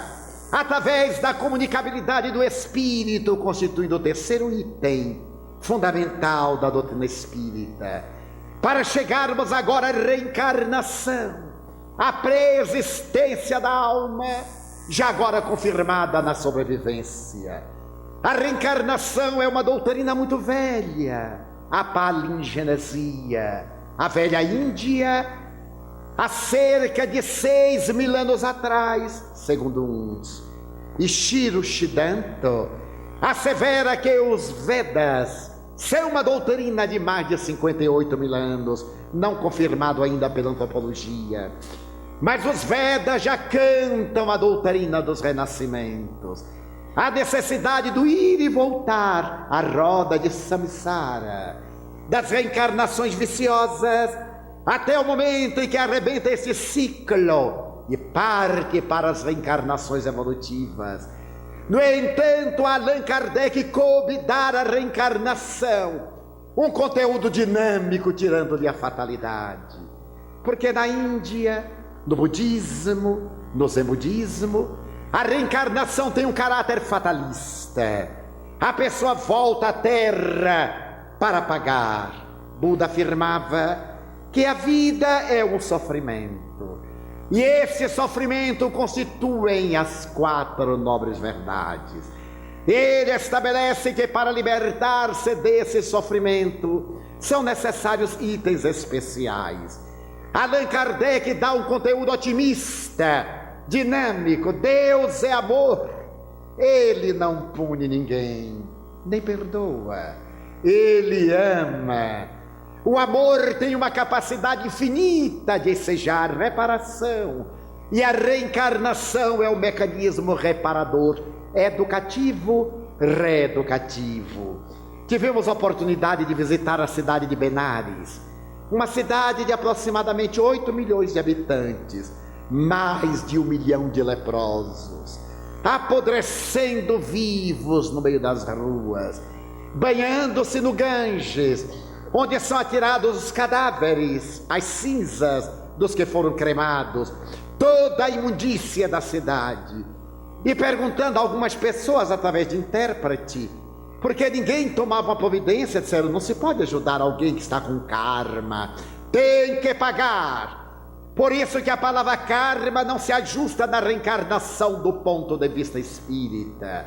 através da comunicabilidade do espírito, constituindo o 3º item fundamental da doutrina espírita. Para chegarmos agora à reencarnação, à pré-existência da alma, já agora confirmada na sobrevivência. A reencarnação é uma doutrina muito velha, a palingenesia, a velha Índia, há cerca de 6.000 anos atrás, segundo uns. Ishiro Shidanto assevera que os Vedas são uma doutrina de mais de 58.000 anos, não confirmado ainda pela antropologia. Mas os Vedas já cantam a doutrina dos renascimentos, a necessidade do ir e voltar, a roda de samsara, das reencarnações viciosas, até o momento em que arrebenta esse ciclo e parte para as reencarnações evolutivas. No entanto, Allan Kardec coube dar à reencarnação um conteúdo dinâmico, tirando-lhe a fatalidade. Porque na Índia, no budismo, no zen budismo, a reencarnação tem um caráter fatalista. A pessoa volta à Terra para pagar. Buda afirmava que a vida é um sofrimento. E esse sofrimento constituem as 4 nobres verdades. Ele estabelece que para libertar-se desse sofrimento são necessários itens especiais. Allan Kardec dá um conteúdo otimista, dinâmico. Deus é amor. Ele não pune ninguém, nem perdoa. Ele ama. O amor tem uma capacidade infinita de ensejar reparação. E a reencarnação é um mecanismo reparador, educativo, reeducativo. Tivemos a oportunidade de visitar a cidade de Benares, uma cidade de aproximadamente 8 milhões de habitantes, mais de 1 milhão de leprosos, apodrecendo vivos no meio das ruas, banhando-se no Ganges, onde são atirados os cadáveres, as cinzas dos que foram cremados, toda a imundícia da cidade. E perguntando a algumas pessoas através de intérprete, porque ninguém tomava uma providência, disseram, não se pode ajudar alguém que está com karma, tem que pagar. Por isso que a palavra karma não se ajusta na reencarnação do ponto de vista espírita.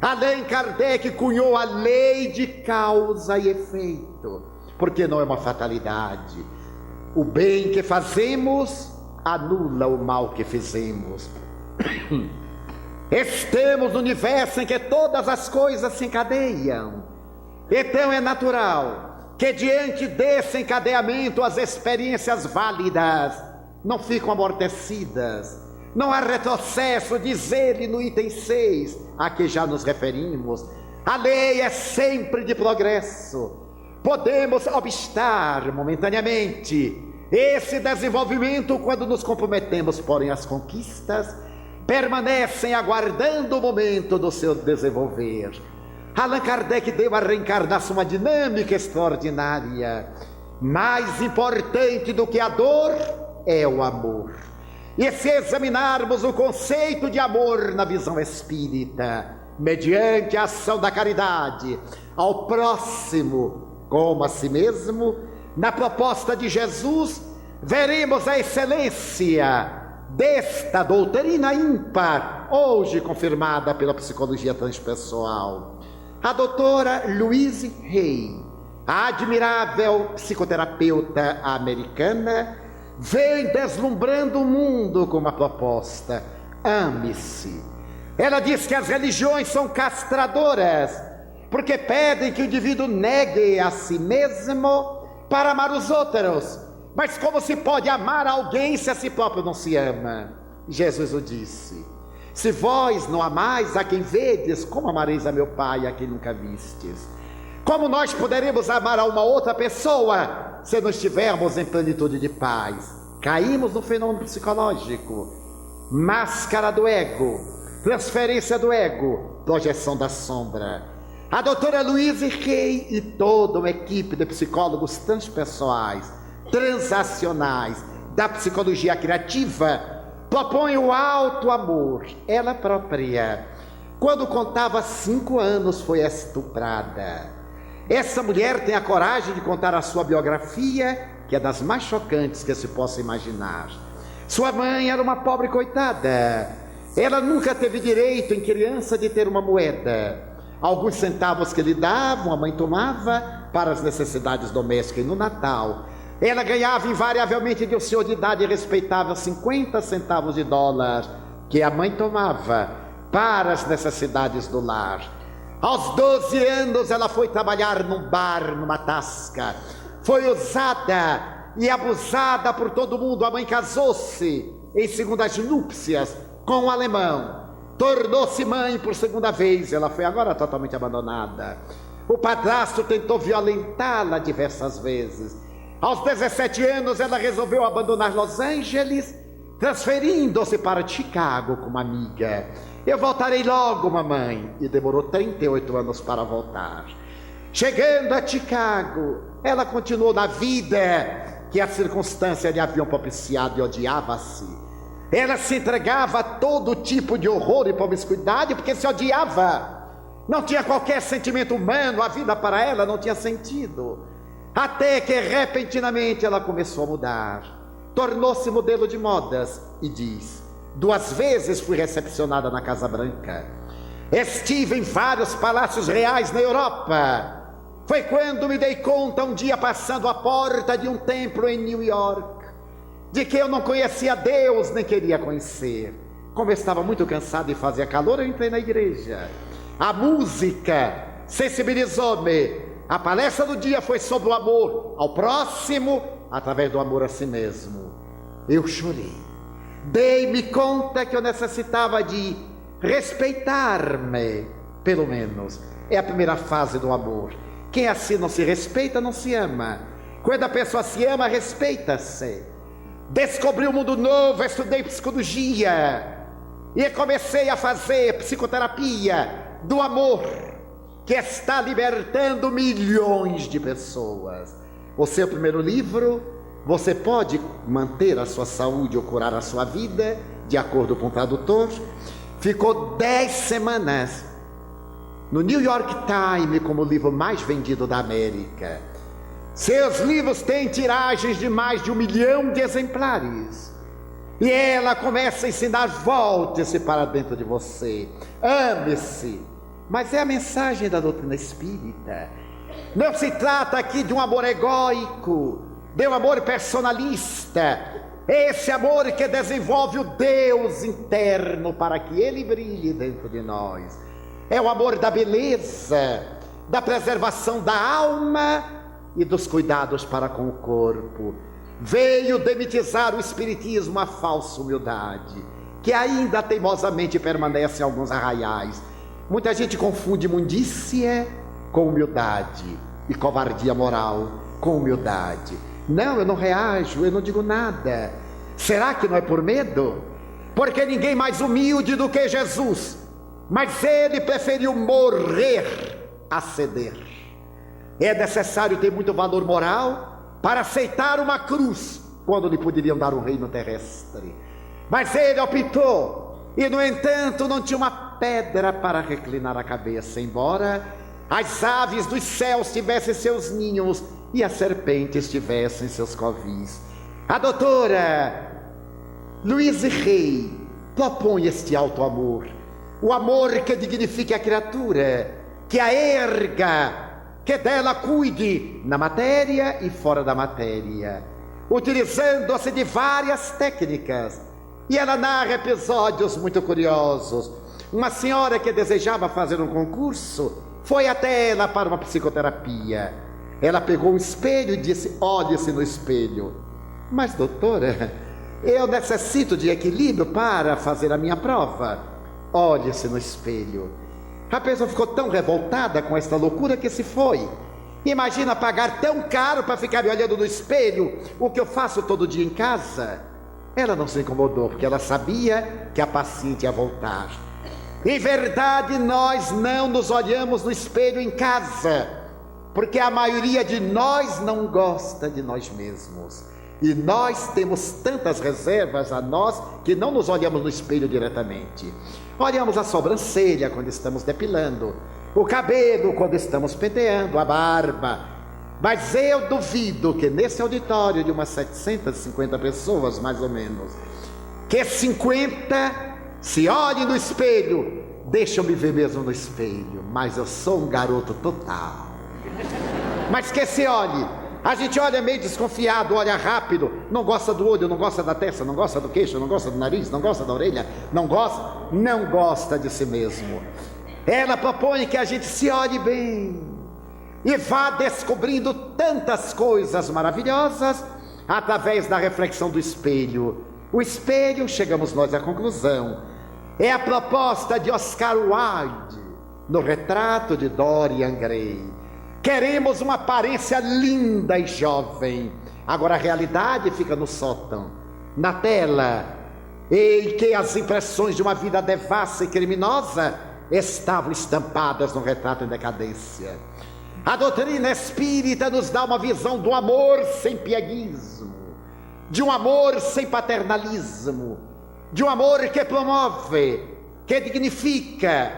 Allan Kardec cunhou a lei de causa e efeito, porque não é uma fatalidade. O bem que fazemos anula o mal que fizemos. Estamos no universo em que todas as coisas se encadeiam. Então é natural que diante desse encadeamento as experiências válidas não ficam amortecidas. Não há retrocesso, diz ele no item 6, a que já nos referimos. A lei é sempre de progresso. Podemos obstar momentaneamente esse desenvolvimento quando nos comprometemos, porém as conquistas permanecem aguardando o momento do seu desenvolver. Allan Kardec deu à reencarnação uma dinâmica extraordinária. Mais importante do que a dor é o amor. E se examinarmos o conceito de amor na visão espírita, mediante a ação da caridade ao próximo como a si mesmo, na proposta de Jesus, veremos a excelência desta doutrina ímpar, hoje confirmada pela psicologia transpessoal. A doutora Louise Hay, a admirável psicoterapeuta americana, vem deslumbrando o mundo com uma proposta: ame-se. Ela diz que as religiões são castradoras, porque pedem que o indivíduo negue a si mesmo para amar os outros. Mas como se pode amar alguém se a si próprio não se ama? Jesus o disse: se vós não amais a quem vedes, como amareis a meu Pai a quem nunca vistes? Como nós poderemos amar a uma outra pessoa se não estivermos em plenitude de paz? Caímos no fenômeno psicológico: máscara do ego, transferência do ego, projeção da sombra. A doutora Louise Hay e toda uma equipe de psicólogos transpessoais, transacionais, da psicologia criativa, propõe o alto amor. Ela própria, quando contava 5 anos, foi estuprada. Essa mulher tem a coragem de contar a sua biografia, que é das mais chocantes que se possa imaginar. Sua mãe era uma pobre coitada. Ela nunca teve direito, em criança, de ter uma moeda. Alguns centavos que lhe davam, a mãe tomava para as necessidades domésticas. E no Natal, ela ganhava invariavelmente de um senhor de idade respeitável 50 centavos de dólar, que a mãe tomava para as necessidades do lar. Aos 12 anos ela foi trabalhar num bar, numa tasca. Foi usada e abusada por todo mundo. A mãe casou-se em segundas núpcias com um alemão. Tornou-se mãe por segunda vez. Ela foi agora totalmente abandonada. O padrasto tentou violentá-la diversas vezes. Aos 17 anos ela resolveu abandonar Los Angeles, transferindo-se para Chicago com uma amiga. Eu voltarei logo, mamãe. E demorou 38 anos para voltar. Chegando a Chicago, ela continuou na vida que as circunstâncias lhe haviam propiciado e odiava-se. Ela se entregava a todo tipo de horror e promiscuidade porque se odiava. Não tinha qualquer sentimento humano, a vida para ela não tinha sentido. Até que repentinamente ela começou a mudar. Tornou-se modelo de modas e diz: 2 vezes fui recepcionada na Casa Branca. Estive em vários palácios reais na Europa. Foi quando me dei conta, um dia passando à porta de um templo em New York, de que eu não conhecia Deus, nem queria conhecer. Como eu estava muito cansado e fazia calor, eu entrei na igreja. A música sensibilizou-me. A palestra do dia foi sobre o amor ao próximo, através do amor a si mesmo. Eu chorei. Dei-me conta que eu necessitava de respeitar-me, pelo menos. É a primeira fase do amor. Quem assim não se respeita, não se ama. Quando a pessoa se ama, respeita-se. Descobri um mundo novo, estudei psicologia e comecei a fazer psicoterapia do amor, que está libertando milhões de pessoas. O seu primeiro livro, Você Pode Manter a Sua Saúde ou Curar a Sua Vida, de acordo com o tradutor, ficou 10 semanas no New York Times como o livro mais vendido da América. Seus livros têm tiragens de mais de 1 milhão de exemplares. E ela começa a ensinar: volte-se para dentro de você, ame-se. Mas é a mensagem da doutrina espírita. Não se trata aqui de um amor egóico, de um amor personalista. Esse amor que desenvolve o Deus interno para que ele brilhe dentro de nós. É o amor da beleza, da preservação da alma e dos cuidados para com o corpo. Veio demitizar o espiritismo a falsa humildade, que ainda teimosamente permanece em alguns arraiais. Muita gente confunde imundícia com humildade e covardia moral com humildade. Não, eu não reajo, eu não digo nada. Será que não é por medo? porque ninguém mais humilde do que Jesus, mas ele preferiu morrer a ceder. É necessário ter muito valor moral para aceitar uma cruz, quando lhe poderiam dar um reino terrestre. Mas ele optou, e no entanto não tinha uma pedra para reclinar a cabeça, embora as aves dos céus tivessem seus ninhos e as serpentes tivessem seus covis. A doutora Louise Hay propõe este alto amor, o amor que dignifique a criatura, que a erga, que dela cuide na matéria e fora da matéria, utilizando-se de várias técnicas. E ela narra episódios muito curiosos. Uma senhora que desejava fazer um concurso foi até ela para uma psicoterapia. Ela pegou um espelho e disse: olhe-se no espelho. Mas doutora, eu necessito de equilíbrio para fazer a minha prova. Olhe-se no espelho. A pessoa ficou tão revoltada com esta loucura que se foi. Imagina pagar tão caro para ficar me olhando no espelho, o que eu faço todo dia em casa. Ela não se incomodou, porque ela sabia que a paciente ia voltar. Em verdade, nós não nos olhamos no espelho em casa, porque a maioria de nós não gosta de nós mesmos. E nós temos tantas reservas a nós que não nos olhamos no espelho diretamente. Olhamos a sobrancelha quando estamos depilando, o cabelo quando estamos penteando, a barba. Mas eu duvido que nesse auditório de umas 750 pessoas, mais ou menos, que 50 se olhem no espelho. Deixa eu me ver mesmo no espelho, mas eu sou um garoto total. Mas que se olhe, a gente olha meio desconfiado, olha rápido, não gosta do olho, não gosta da testa, não gosta do queixo, não gosta do nariz, não gosta da orelha, não gosta de si mesmo. Ela propõe que a gente se olhe bem e vá descobrindo tantas coisas maravilhosas através da reflexão do espelho. O espelho, chegamos nós à conclusão, é a proposta de Oscar Wilde no retrato de Dorian Gray. Queremos uma aparência linda e jovem. Agora a realidade fica no sótão, na tela, em que as impressões de uma vida devassa e criminosa estavam estampadas no retrato em decadência. A doutrina espírita nos dá uma visão do amor sem pieguismo, de um amor sem paternalismo, de um amor que promove, que dignifica.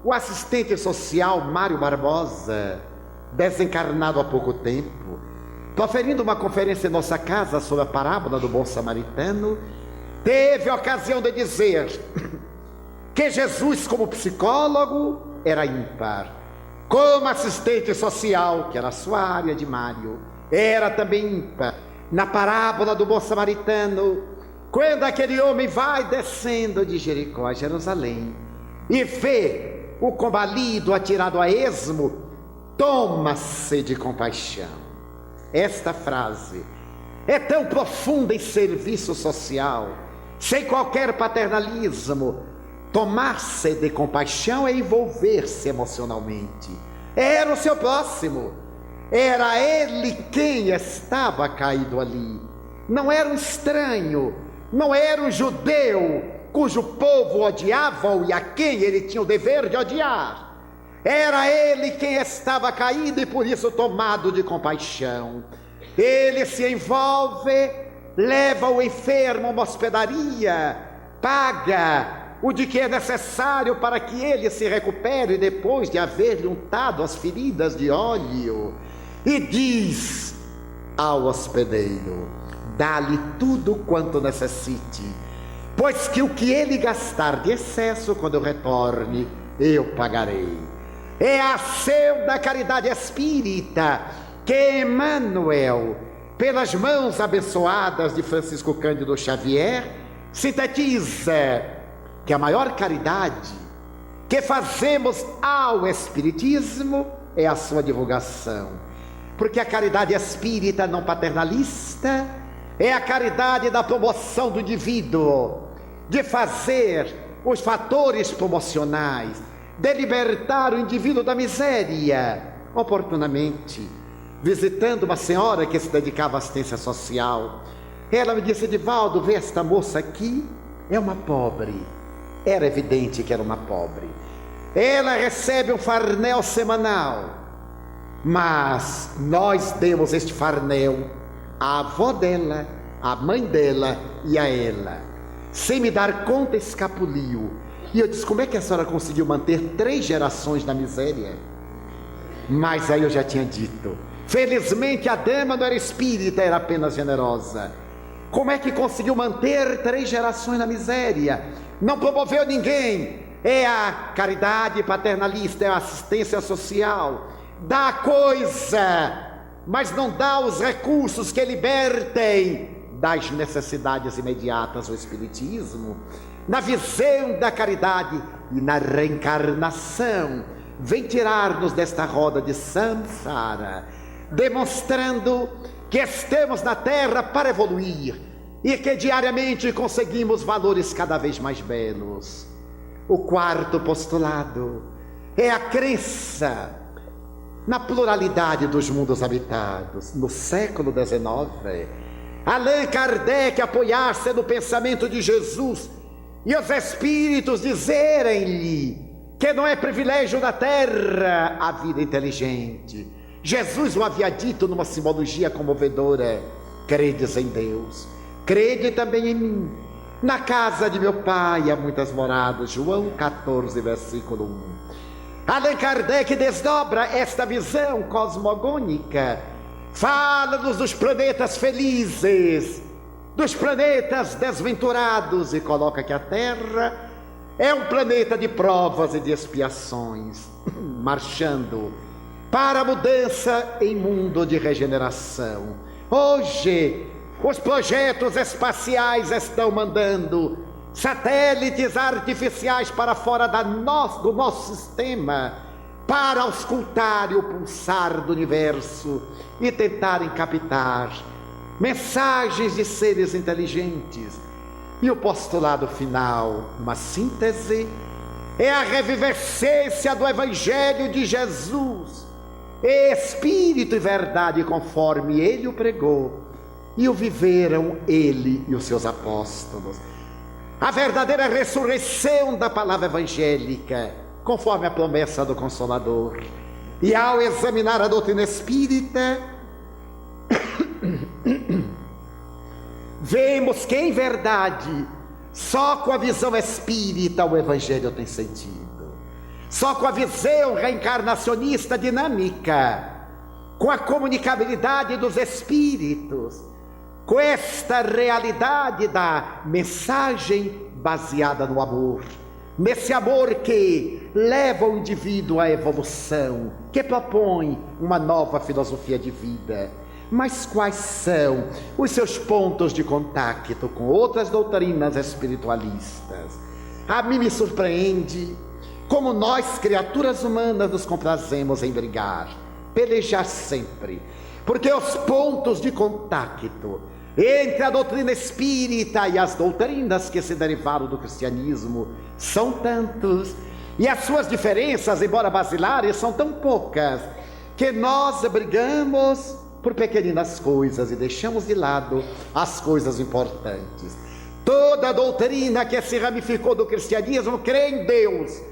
O assistente social Mário Barbosa, desencarnado há pouco tempo, proferindo uma conferência em nossa casa sobre a parábola do bom samaritano, teve a ocasião de dizer que Jesus, como psicólogo, era ímpar. Como assistente social, que era a sua área de Mário, era também ímpar. Na parábola do bom samaritano, quando aquele homem vai descendo de Jericó a Jerusalém e vê o combalido atirado a esmo, toma-se de compaixão. Esta frase é tão profunda em serviço social, sem qualquer paternalismo. Tomar-se de compaixão é envolver-se emocionalmente. Era o seu próximo, era ele quem estava caído ali. Não era um estranho, não era um judeu cujo povo odiava e a quem ele tinha o dever de odiar. Era ele quem estava caído e por isso tomado de compaixão. Ele se envolve, leva o enfermo a uma hospedaria, paga o de que é necessário para que ele se recupere depois de haver-lhe untado as feridas de óleo, e diz ao hospedeiro: dá-lhe tudo quanto necessite, pois que o que ele gastar de excesso, quando eu retorne, eu pagarei. É a ação da caridade espírita que Emmanuel, pelas mãos abençoadas de Francisco Cândido Xavier, sintetiza que a maior caridade que fazemos ao Espiritismo é a sua divulgação. Porque a caridade espírita não paternalista é a caridade da promoção do indivíduo, de fazer os fatores promocionais, de libertar o indivíduo da miséria. Oportunamente, visitando uma senhora que se dedicava à assistência social, ela me disse: Divaldo, vê esta moça aqui, é uma pobre. Era evidente que era uma pobre. Ela recebe um farnel semanal, mas nós demos este farnel à avó dela, à mãe dela e a ela. Sem me dar conta, escapuliu. E eu disse: como é que a senhora conseguiu manter 3 gerações na miséria? Mas aí eu já tinha dito: felizmente a dama não era espírita, era apenas generosa. Como é que conseguiu manter 3 gerações na miséria? Não promoveu ninguém. É a caridade paternalista, é a assistência social. Dá a coisa, mas não dá os recursos que libertem das necessidades imediatas. O Espiritismo, na visão da caridade e na reencarnação, vem tirar-nos desta roda de samsara, demonstrando que estamos na Terra para evoluir e que diariamente conseguimos valores cada vez mais belos. O 4º postulado é a crença na pluralidade dos mundos habitados. No século XIX, Allan Kardec apoiar-se no pensamento de Jesus e os espíritos dizerem-lhe que não é privilégio da Terra a vida inteligente. Jesus o havia dito numa simbologia comovedora: credes em Deus, crede também em mim. Na casa de meu pai há muitas moradas. João 14, versículo 1. Allan Kardec desdobra esta visão cosmogônica. Fala-nos dos planetas felizes, dos planetas desventurados, e coloca que a Terra é um planeta de provas e de expiações, marchando para a mudança em mundo de regeneração. Hoje, os projetos espaciais estão mandando satélites artificiais para fora do nosso sistema, para auscultar o pulsar do universo e tentarem captar mensagens de seres inteligentes. E o postulado final, uma síntese, é a revivescência do Evangelho de Jesus, Espírito e verdade, conforme ele o pregou e o viveram ele e os seus apóstolos. A verdadeira ressurreição da palavra evangélica, conforme a promessa do Consolador. E ao examinar a doutrina espírita, vemos que, em verdade, só com a visão espírita o Evangelho tem sentido. Só com a visão reencarnacionista dinâmica, com a comunicabilidade dos espíritos, com esta realidade da mensagem baseada no amor, nesse amor que leva o indivíduo à evolução, que propõe uma nova filosofia de vida. Mas quais são os seus pontos de contato com outras doutrinas espiritualistas? A mim me surpreende como nós, criaturas humanas, nos comprazemos em brigar, pelejar sempre, porque os pontos de contato entre a doutrina espírita e as doutrinas que se derivaram do cristianismo são tantos, e as suas diferenças, embora basilares, são tão poucas, que nós brigamos por pequeninas coisas e deixamos de lado as coisas importantes. Toda doutrina que se ramificou do cristianismo crê em Deus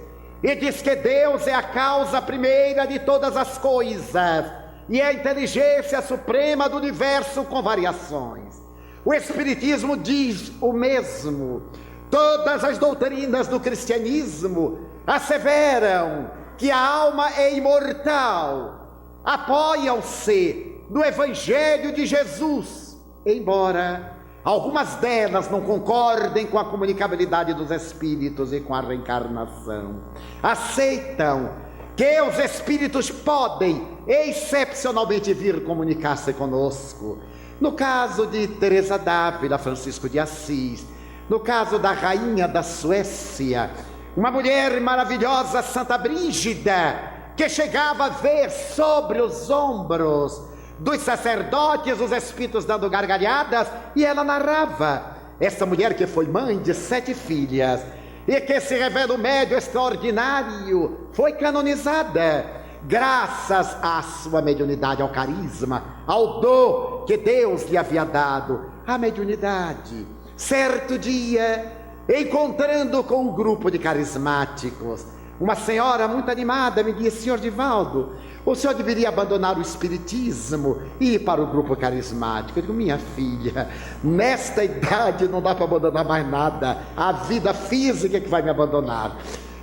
e diz que Deus é a causa primeira de todas as coisas e é a inteligência suprema do universo com variações. O Espiritismo diz o mesmo. Todas as doutrinas do cristianismo asseveram que a alma é imortal, apoiam-se no Evangelho de Jesus, embora algumas delas não concordem com a comunicabilidade dos espíritos e com a reencarnação. Aceitam que os espíritos podem excepcionalmente vir comunicar-se conosco. No caso de Teresa d'Ávila, Francisco de Assis, no caso da rainha da Suécia, uma mulher maravilhosa, Santa Brígida, que chegava a ver sobre os ombros dos sacerdotes os espíritos dando gargalhadas, e ela narrava. Essa mulher que foi mãe de 7 filhas e que se revela um médium extraordinário, foi canonizada graças à sua mediunidade, ao carisma, ao dom que Deus lhe havia dado, a mediunidade. Certo dia, encontrando com um grupo de carismáticos, uma senhora muito animada me disse: senhor Divaldo, o senhor deveria abandonar o espiritismo e ir para o grupo carismático. Eu digo: minha filha, nesta idade não dá para abandonar mais nada, a vida física é que vai me abandonar.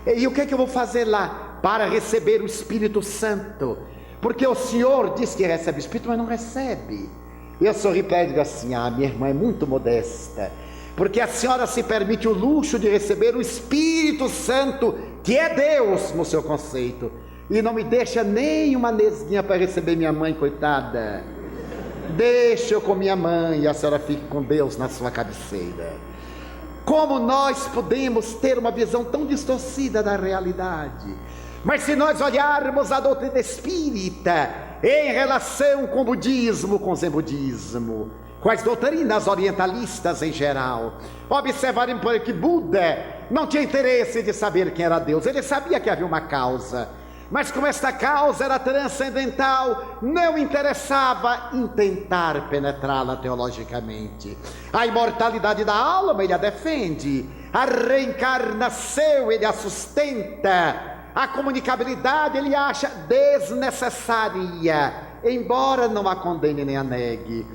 E o que é que eu vou fazer lá? Para receber o Espírito Santo, porque o senhor diz que recebe o Espírito, mas não recebe. Eu sorri para ela e digo assim: minha irmã é muito modesta, porque a senhora se permite o luxo de receber o Espírito Santo, que é Deus no seu conceito, e não me deixa nem uma nesguinha para receber minha mãe, coitada. Deixa eu com minha mãe e a senhora fique com Deus na sua cabeceira. Como nós podemos ter uma visão tão distorcida da realidade? Mas se nós olharmos a doutrina espírita em relação com o budismo, com o zen budismo, com as doutrinas orientalistas em geral, observaremos por que Buda não tinha interesse de saber quem era Deus. Ele sabia que havia uma causa, mas como esta causa era transcendental, não interessava em tentar penetrá-la teologicamente. A imortalidade da alma ele a defende, a reencarnação ele a sustenta, a comunicabilidade ele acha desnecessária, embora não a condene nem a negue.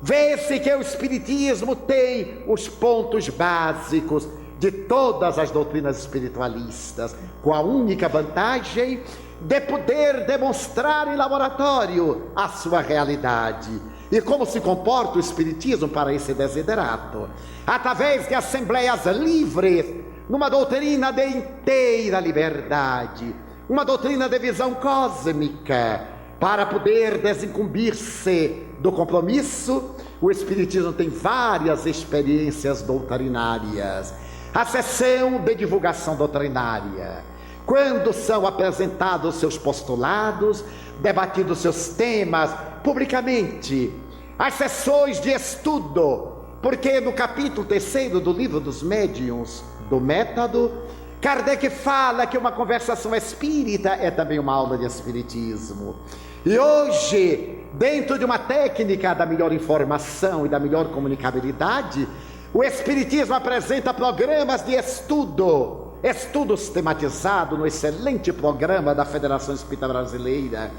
Vê-se que o Espiritismo tem os pontos básicos de todas as doutrinas espiritualistas, com a única vantagem de poder demonstrar em laboratório a sua realidade. E como se comporta o Espiritismo para esse desiderato? Através de assembleias livres, numa doutrina de inteira liberdade, uma doutrina de visão cósmica, para poder desincumbir-se do compromisso. O Espiritismo tem várias experiências doutrinárias. A sessão de divulgação doutrinária, quando são apresentados seus postulados, debatidos seus temas publicamente. As sessões de estudo, porque no capítulo 3º do livro dos médiuns, do método, Kardec fala que uma conversação espírita é também uma aula de espiritismo. E hoje, dentro de uma técnica da melhor informação e da melhor comunicabilidade, o Espiritismo apresenta programas de estudos tematizados no excelente programa da Federação Espírita Brasileira,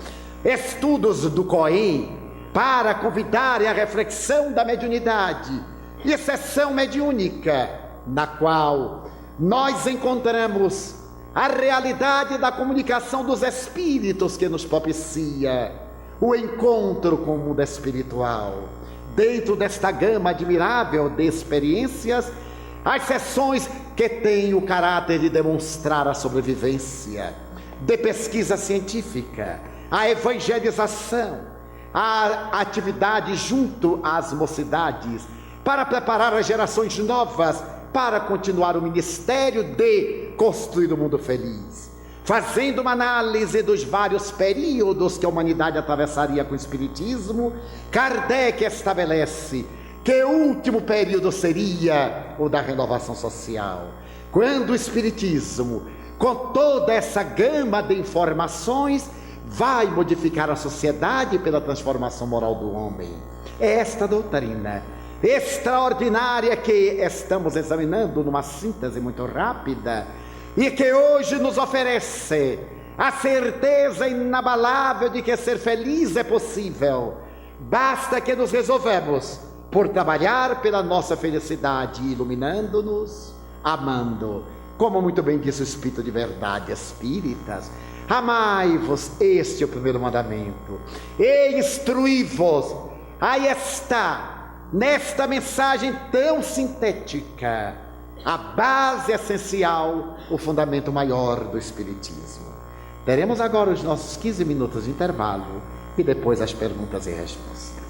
estudos do COEM, para convidarem a reflexão da mediunidade, e sessão mediúnica, na qual nós encontramos a realidade da comunicação dos espíritos que nos propicia o encontro com o mundo espiritual. Dentro desta gama admirável de experiências, as sessões que têm o caráter de demonstrar a sobrevivência, de pesquisa científica, a evangelização, a atividade junto às mocidades, para preparar as gerações novas para continuar o ministério de construir o mundo feliz. Fazendo uma análise dos vários períodos que a humanidade atravessaria com o Espiritismo, Kardec estabelece que o último período seria o da renovação social, quando o Espiritismo, com toda essa gama de informações, vai modificar a sociedade pela transformação moral do homem. É esta doutrina extraordinária que estamos examinando numa síntese muito rápida, e que hoje nos oferece a certeza inabalável de que ser feliz é possível. Basta que nos resolvemos por trabalhar pela nossa felicidade, iluminando-nos, amando. Como muito bem disse o Espírito de Verdade Espíritas: amai-vos, este é o primeiro mandamento, e instruí-vos. Aí está, nesta mensagem tão sintética, a base essencial, o fundamento maior do Espiritismo. Teremos agora os nossos 15 minutos de intervalo e depois as perguntas e respostas.